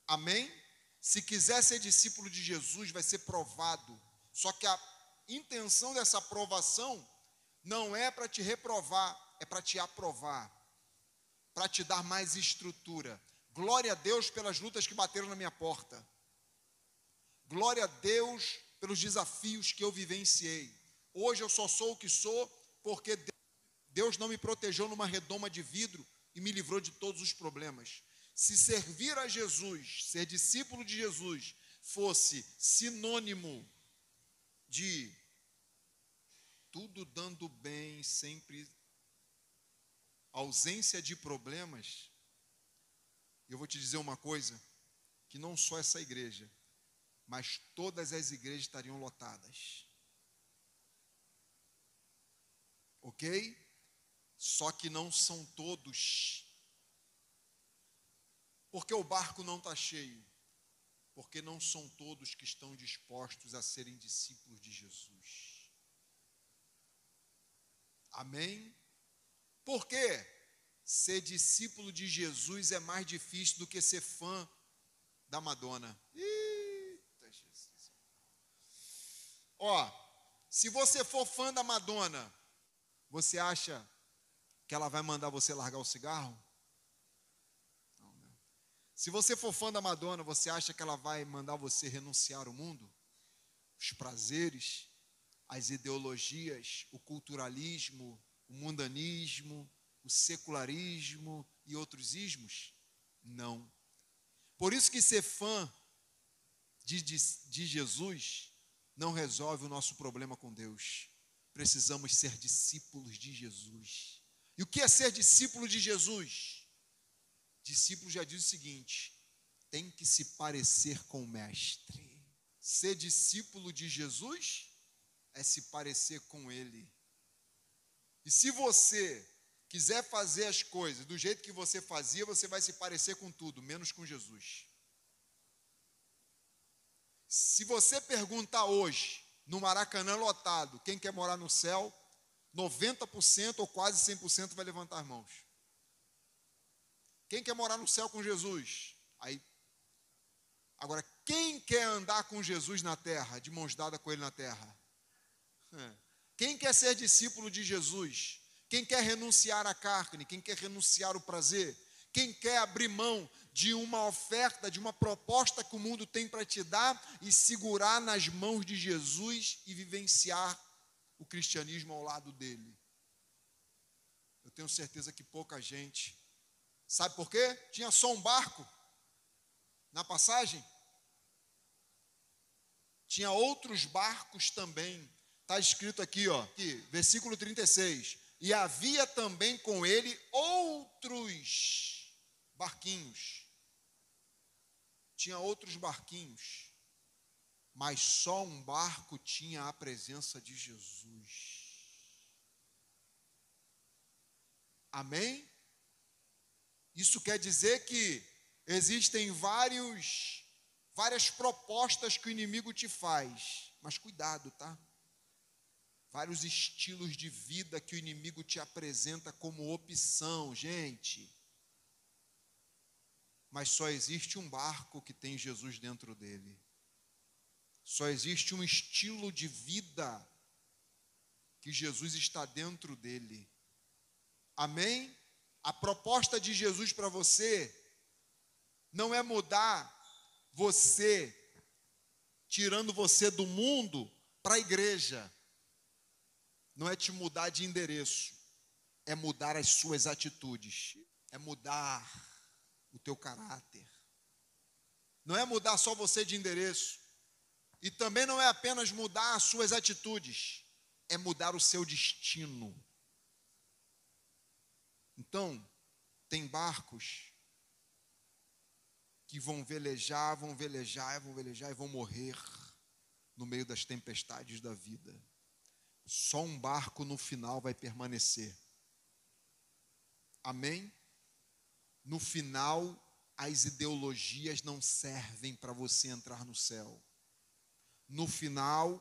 Amém? Se quiser ser discípulo de Jesus, vai ser provado. Só que a intenção dessa provação não é para te reprovar, é para te aprovar, para te dar mais estrutura, Glória a Deus pelas lutas que bateram na minha porta. Glória a Deus pelos desafios que eu vivenciei. Hoje eu só sou o que sou porque Deus não me protegeu numa redoma de vidro e me livrou de todos os problemas. Se servir a Jesus, ser discípulo de Jesus, fosse sinônimo de tudo dando bem, sempre ausência de problemas, eu vou te dizer uma coisa, que não só essa igreja, mas todas as igrejas estariam lotadas. Ok? Só que não são todos. Porque o barco não está cheio? Porque não são todos que estão dispostos a serem discípulos de Jesus. Amém? Por quê? Ser discípulo de Jesus é mais difícil do que ser fã da Madonna. Eita Jesus. Se você for fã da Madonna, você acha que ela vai mandar você largar o cigarro? Não, né? Se você for fã da Madonna, você acha que ela vai mandar você renunciar ao mundo? Os prazeres, as ideologias, o culturalismo, o mundanismo, o secularismo e outros ismos? Não. Por isso que ser fã de Jesus não resolve o nosso problema com Deus. Precisamos ser discípulos de Jesus. E o que é ser discípulo de Jesus? Discípulo já diz o seguinte: tem que se parecer com o mestre. Ser discípulo de Jesus é se parecer com ele. E se você quiser fazer as coisas do jeito que você fazia, você vai se parecer com tudo, menos com Jesus. Se você perguntar hoje, no Maracanã lotado, quem quer morar no céu, 90% ou quase 100% vai levantar as mãos. Quem quer morar no céu com Jesus? Agora, quem quer andar com Jesus na terra, de mãos dadas com ele na terra? Quem quer ser discípulo de Jesus? Quem quer renunciar à carne? Quem quer renunciar ao prazer? Quem quer abrir mão de uma oferta, de uma proposta que o mundo tem para te dar e segurar nas mãos de Jesus e vivenciar o cristianismo ao lado dele? Eu tenho certeza que pouca gente. Sabe por quê? Tinha só um barco na passagem. Tinha outros barcos também. Está escrito aqui, versículo 36. E havia também com ele outros barquinhos. Tinha outros barquinhos. Mas só um barco tinha a presença de Jesus. Amém? Isso quer dizer que existem várias propostas que o inimigo te faz. Mas cuidado, tá? Vários estilos de vida que o inimigo te apresenta como opção, gente. Mas só existe um barco que tem Jesus dentro dele. Só existe um estilo de vida que Jesus está dentro dele. Amém? A proposta de Jesus para você não é mudar você, tirando você do mundo para a igreja. Não é te mudar de endereço, é mudar as suas atitudes, é mudar o teu caráter. Não é mudar só você de endereço, e também não é apenas mudar as suas atitudes, é mudar o seu destino. Então, tem barcos que vão velejar e vão morrer no meio das tempestades da vida. Só um barco no final vai permanecer. Amém? No final, as ideologias não servem para você entrar no céu. No final,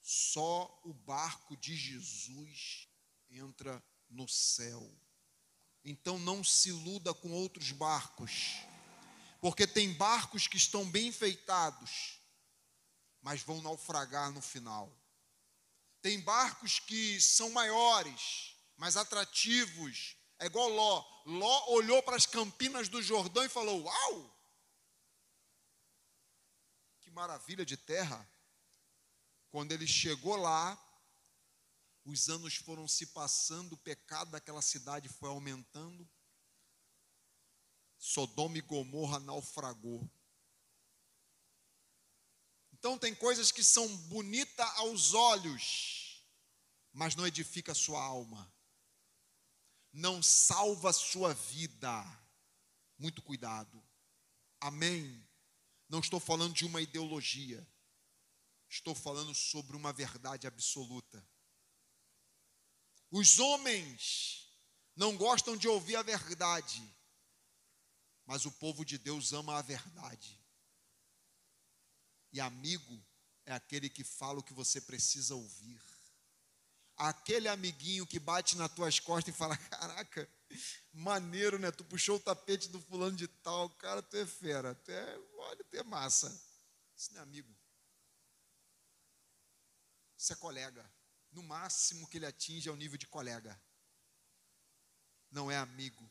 só o barco de Jesus entra no céu. Então não se iluda com outros barcos, porque tem barcos que estão bem enfeitados, mas vão naufragar no final. Tem barcos que são maiores, mais atrativos, É igual Ló. Ló olhou para as campinas do Jordão e falou: uau! Que maravilha de terra. Quando ele chegou lá, os anos foram se passando, o pecado daquela cidade foi aumentando. Sodoma e Gomorra naufragou. Então tem coisas que são bonitas aos olhos, mas não edifica a sua alma. Não salva a sua vida. Muito cuidado. Amém? Não estou falando de uma ideologia. Estou falando sobre uma verdade absoluta. Os homens não gostam de ouvir a verdade, mas o povo de Deus ama a verdade. E amigo é aquele que fala o que você precisa ouvir. Aquele amiguinho que bate nas tuas costas e fala: caraca, maneiro, né? Tu puxou o tapete do fulano de tal, cara, tu é fera, olha, tu é massa. Isso não é amigo. Isso é colega. No máximo que ele atinge é o nível de colega. Não é amigo.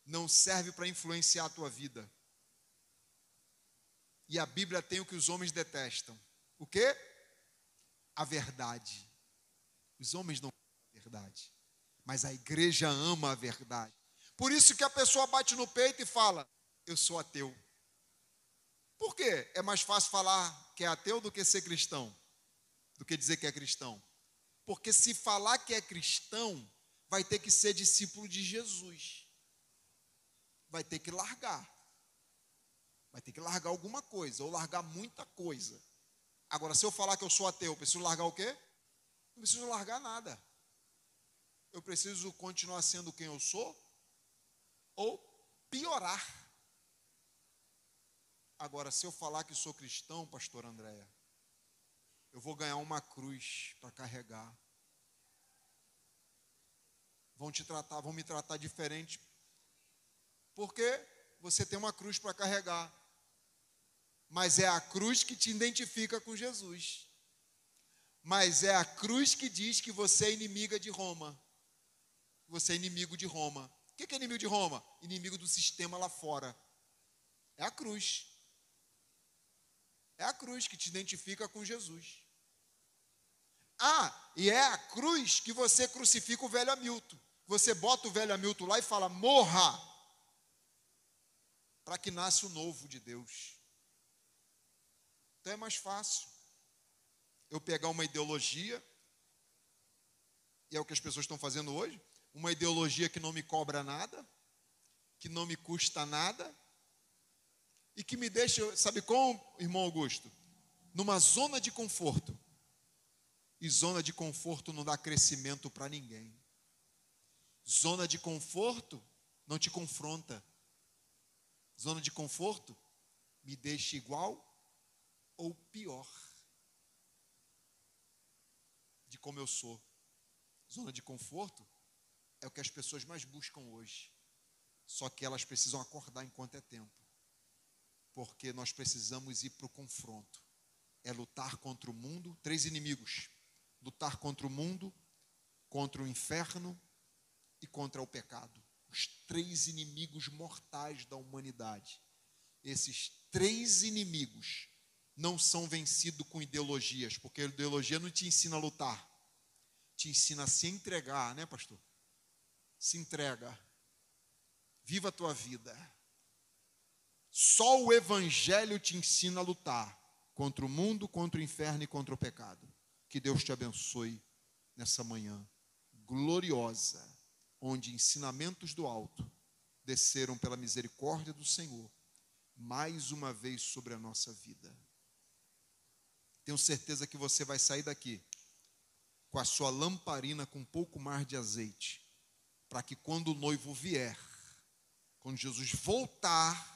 Não serve para influenciar a tua vida. E a Bíblia tem o que os homens detestam. O quê? A verdade. Os homens não amam a verdade, mas a igreja ama a verdade. Por isso que a pessoa bate no peito e fala: eu sou ateu. Por quê? É mais fácil falar que é ateu do que ser cristão, do que dizer que é cristão. Porque se falar que é cristão, vai ter que ser discípulo de Jesus. Vai ter que largar. Vai ter que largar alguma coisa, ou largar muita coisa. Agora, se eu falar que eu sou ateu, eu preciso largar o quê? Não preciso largar nada. Eu preciso continuar sendo quem eu sou, ou piorar. Agora, se eu falar que sou cristão, pastor Andréia, eu vou ganhar uma cruz para carregar. Vão me tratar diferente, porque você tem uma cruz para carregar. Mas é a cruz que te identifica com Jesus. Mas é a cruz que diz que você é inimiga de Roma. Você é inimigo de Roma. O que é inimigo de Roma? Inimigo do sistema lá fora. É a cruz. É a cruz que te identifica com Jesus. Ah, e é a cruz que você crucifica o velho Hamilton. Você bota o velho Hamilton lá e fala: morra, para que nasça o novo de Deus. Então é mais fácil eu pegar uma ideologia, e é o que as pessoas estão fazendo hoje, uma ideologia que não me cobra nada, que não me custa nada, e que me deixa, sabe como, irmão Augusto? Numa zona de conforto. E zona de conforto não dá crescimento para ninguém. Zona de conforto não te confronta. Zona de conforto me deixa igual ou pior de como eu sou. Zona de conforto é o que as pessoas mais buscam hoje. Só que elas precisam acordar enquanto é tempo. Porque nós precisamos ir para o confronto. É lutar contra o mundo, 3 inimigos. Lutar contra o mundo, contra o inferno e contra o pecado. Os 3 inimigos mortais da humanidade. Esses 3 inimigos não são vencidos com ideologias, porque a ideologia não te ensina a lutar. Te ensina a se entregar, né, pastor? Se entrega. Viva a tua vida. Só o evangelho te ensina a lutar contra o mundo, contra o inferno e contra o pecado. Que Deus te abençoe nessa manhã gloriosa, onde ensinamentos do alto desceram pela misericórdia do Senhor, mais uma vez sobre a nossa vida. Tenho certeza que você vai sair daqui com a sua lamparina com um pouco mais de azeite, para que quando o noivo vier, quando Jesus voltar,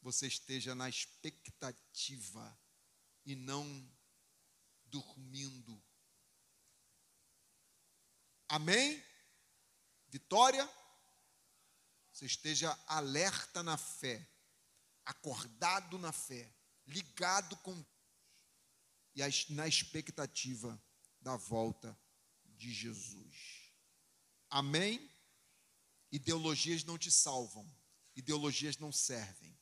você esteja na expectativa e não dormindo. Amém? Vitória? Você esteja alerta na fé, acordado na fé, ligado com e na expectativa da volta de Jesus. Amém? Ideologias não te salvam. Ideologias não servem.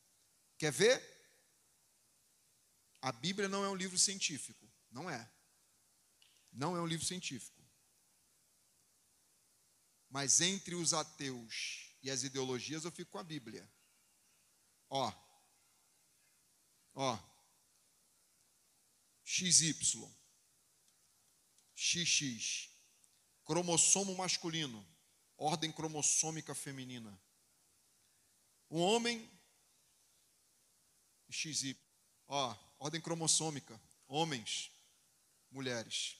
Quer ver? A Bíblia não é um livro científico. Não é. Não é um livro científico. Mas entre os ateus e as ideologias, eu fico com a Bíblia. Ó. XY. XX. Cromossomo masculino. Ordem cromossômica feminina. O homem. XY. Ordem cromossômica. Homens. Mulheres.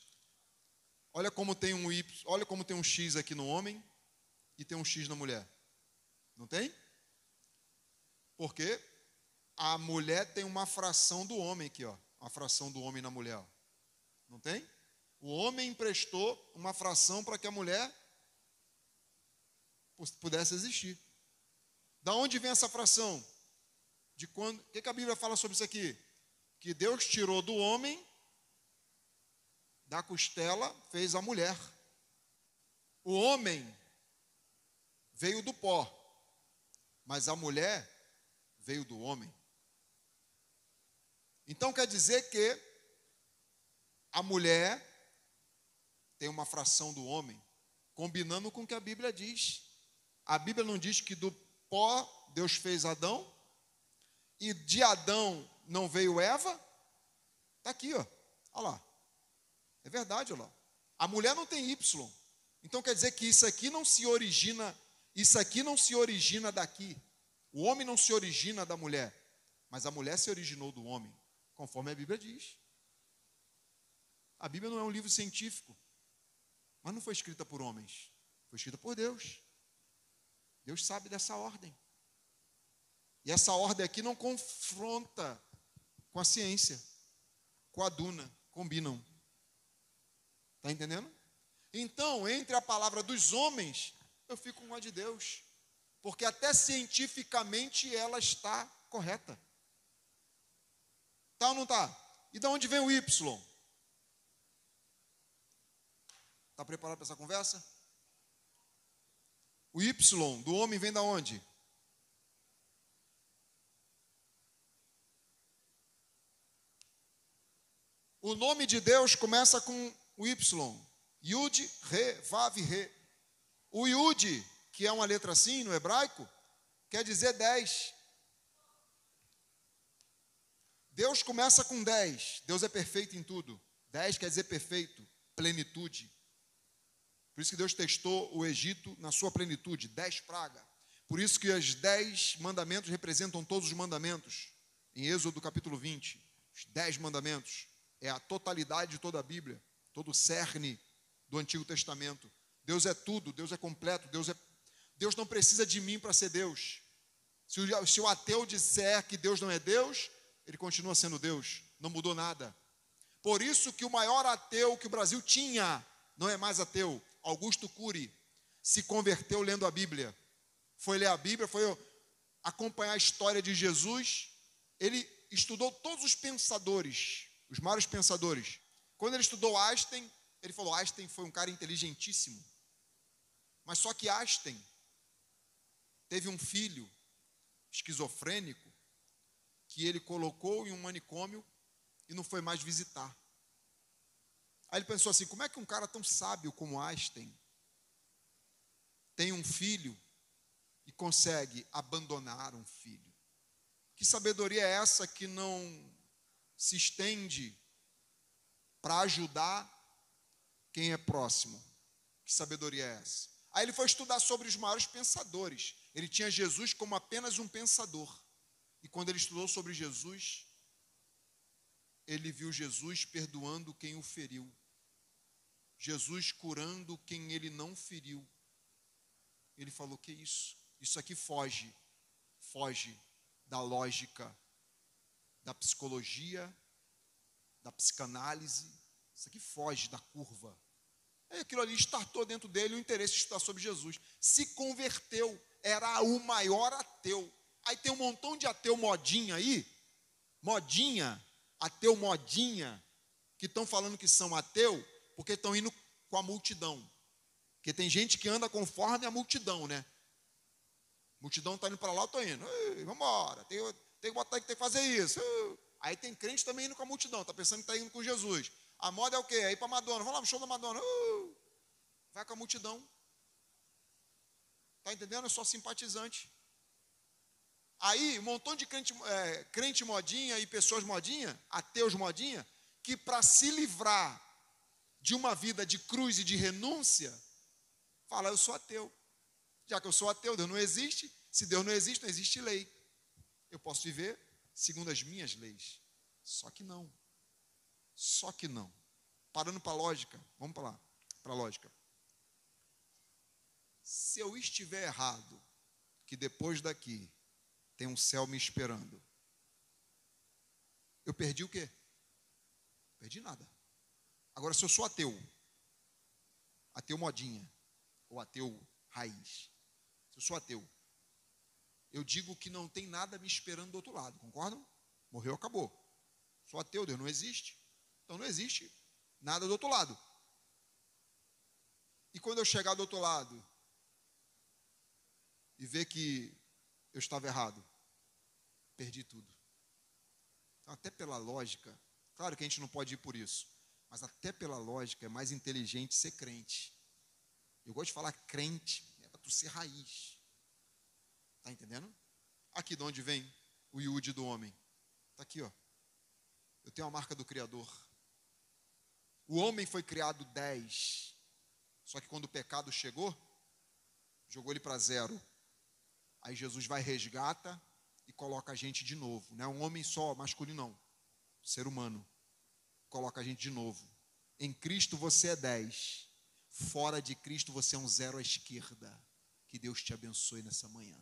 Olha como tem um Y, olha como tem um X aqui no homem e tem um X na mulher. Não tem? Porque a mulher tem uma fração do homem aqui, ó. Uma fração do homem na mulher, ó. Não tem? O homem emprestou uma fração para que a mulher pudesse existir. Da onde vem essa fração? De quando? O que a Bíblia fala sobre isso aqui? Que Deus tirou do homem, da costela, fez a mulher. O homem veio do pó, mas a mulher veio do homem. Então quer dizer que a mulher tem uma fração do homem, combinando com o que a Bíblia diz. A Bíblia não diz que do pó Deus fez Adão, e de Adão não veio Eva? Está aqui, ó. Olha lá. É verdade, olha lá. A mulher não tem Y. Então quer dizer que isso aqui não se origina daqui. O homem não se origina da mulher, mas a mulher se originou do homem, conforme a Bíblia diz. A Bíblia não é um livro científico, mas não foi escrita por homens, foi escrita por Deus. Deus sabe dessa ordem. E essa ordem aqui não confronta com a ciência, com a Duna, combinam. Está entendendo? Então, entre a palavra dos homens, eu fico com a de Deus. Porque até cientificamente ela está correta. Tá ou não está? E de onde vem o Y? Está preparado para essa conversa? O Y do homem vem da onde? O nome de Deus começa com o Y. Yud, Re, Vav, Re. O Yud, que é uma letra assim no hebraico, quer dizer 10. Deus começa com 10. Deus é perfeito em tudo. 10 quer dizer perfeito, plenitude. Por isso que Deus testou o Egito na sua plenitude, 10 pragas. Por isso que os 10 mandamentos representam todos os mandamentos. Em Êxodo capítulo 20, os 10 mandamentos é a totalidade de toda a Bíblia, todo o cerne do Antigo Testamento. Deus é tudo, Deus é completo, Deus não precisa de mim para ser Deus. Se o ateu disser que Deus não é Deus, ele continua sendo Deus, não mudou nada. Por isso que o maior ateu que o Brasil tinha, não é mais ateu, Augusto Cury, se converteu lendo a Bíblia. Foi ler a Bíblia, foi acompanhar a história de Jesus. Ele estudou todos os pensadores, os maiores pensadores. Quando ele estudou Einstein, ele falou, Einstein foi um cara inteligentíssimo. Mas só que Einstein teve um filho esquizofrênico que ele colocou em um manicômio e não foi mais visitar. Aí ele pensou assim, como é que um cara tão sábio como Einstein tem um filho e consegue abandonar um filho? Que sabedoria é essa que não se estende para ajudar quem é próximo? Que sabedoria é essa? Aí ele foi estudar sobre os maiores pensadores. Ele tinha Jesus como apenas um pensador. E quando ele estudou sobre Jesus, ele viu Jesus perdoando quem o feriu. Jesus curando quem ele não feriu. Ele falou, que isso? Isso aqui foge da lógica, da psicologia, da psicanálise. Isso aqui foge da curva. Aí aquilo ali startou dentro dele o interesse de estudar sobre Jesus. Se converteu, era o maior ateu. Aí tem um montão de ateu modinha aí, ateu modinha, que estão falando que são ateu, porque estão indo com a multidão. Porque tem gente que anda conforme a multidão, né? A multidão está indo para lá, eu estou indo. Vamos embora, tem que botar, tem que fazer isso. Aí tem crente também indo com a multidão, está pensando que está indo com Jesus. A moda é o quê? É ir para Madonna. Vamos lá no show da Madonna. Vai com a multidão. Está entendendo? É só simpatizante. Aí, um montão de crente modinha e pessoas modinha, ateus modinha, que para se livrar de uma vida de cruz e de renúncia, fala, eu sou ateu. Já que eu sou ateu, Deus não existe. Se Deus não existe lei. Eu posso viver segundo as minhas leis. Só que não. Só que não. Parando para a lógica, vamos para lá, para a lógica. Se eu estiver errado, que depois daqui tem um céu me esperando, eu perdi o quê? Perdi nada. Agora, se eu sou ateu, ateu modinha, ou ateu raiz, se eu sou ateu, eu digo que não tem nada me esperando do outro lado, concordam? Morreu, acabou. Sou ateu, Deus não existe. Então não existe nada do outro lado. E quando eu chegar do outro lado e ver que eu estava errado, perdi tudo. Então, até pela lógica, claro que a gente não pode ir por isso, mas até pela lógica é mais inteligente ser crente. Eu gosto de falar crente, é para tu ser raiz. Está entendendo? Aqui de onde vem o iude do homem. Está aqui, ó. Eu tenho a marca do Criador. O homem foi criado 10. Só que quando o pecado chegou, jogou ele para 0. Aí Jesus vai, resgata e coloca a gente de novo. Não é um homem só, masculino não. Ser humano. Coloca a gente de novo. Em Cristo você é 10. Fora de Cristo você é um 0 à esquerda. Que Deus te abençoe nessa manhã.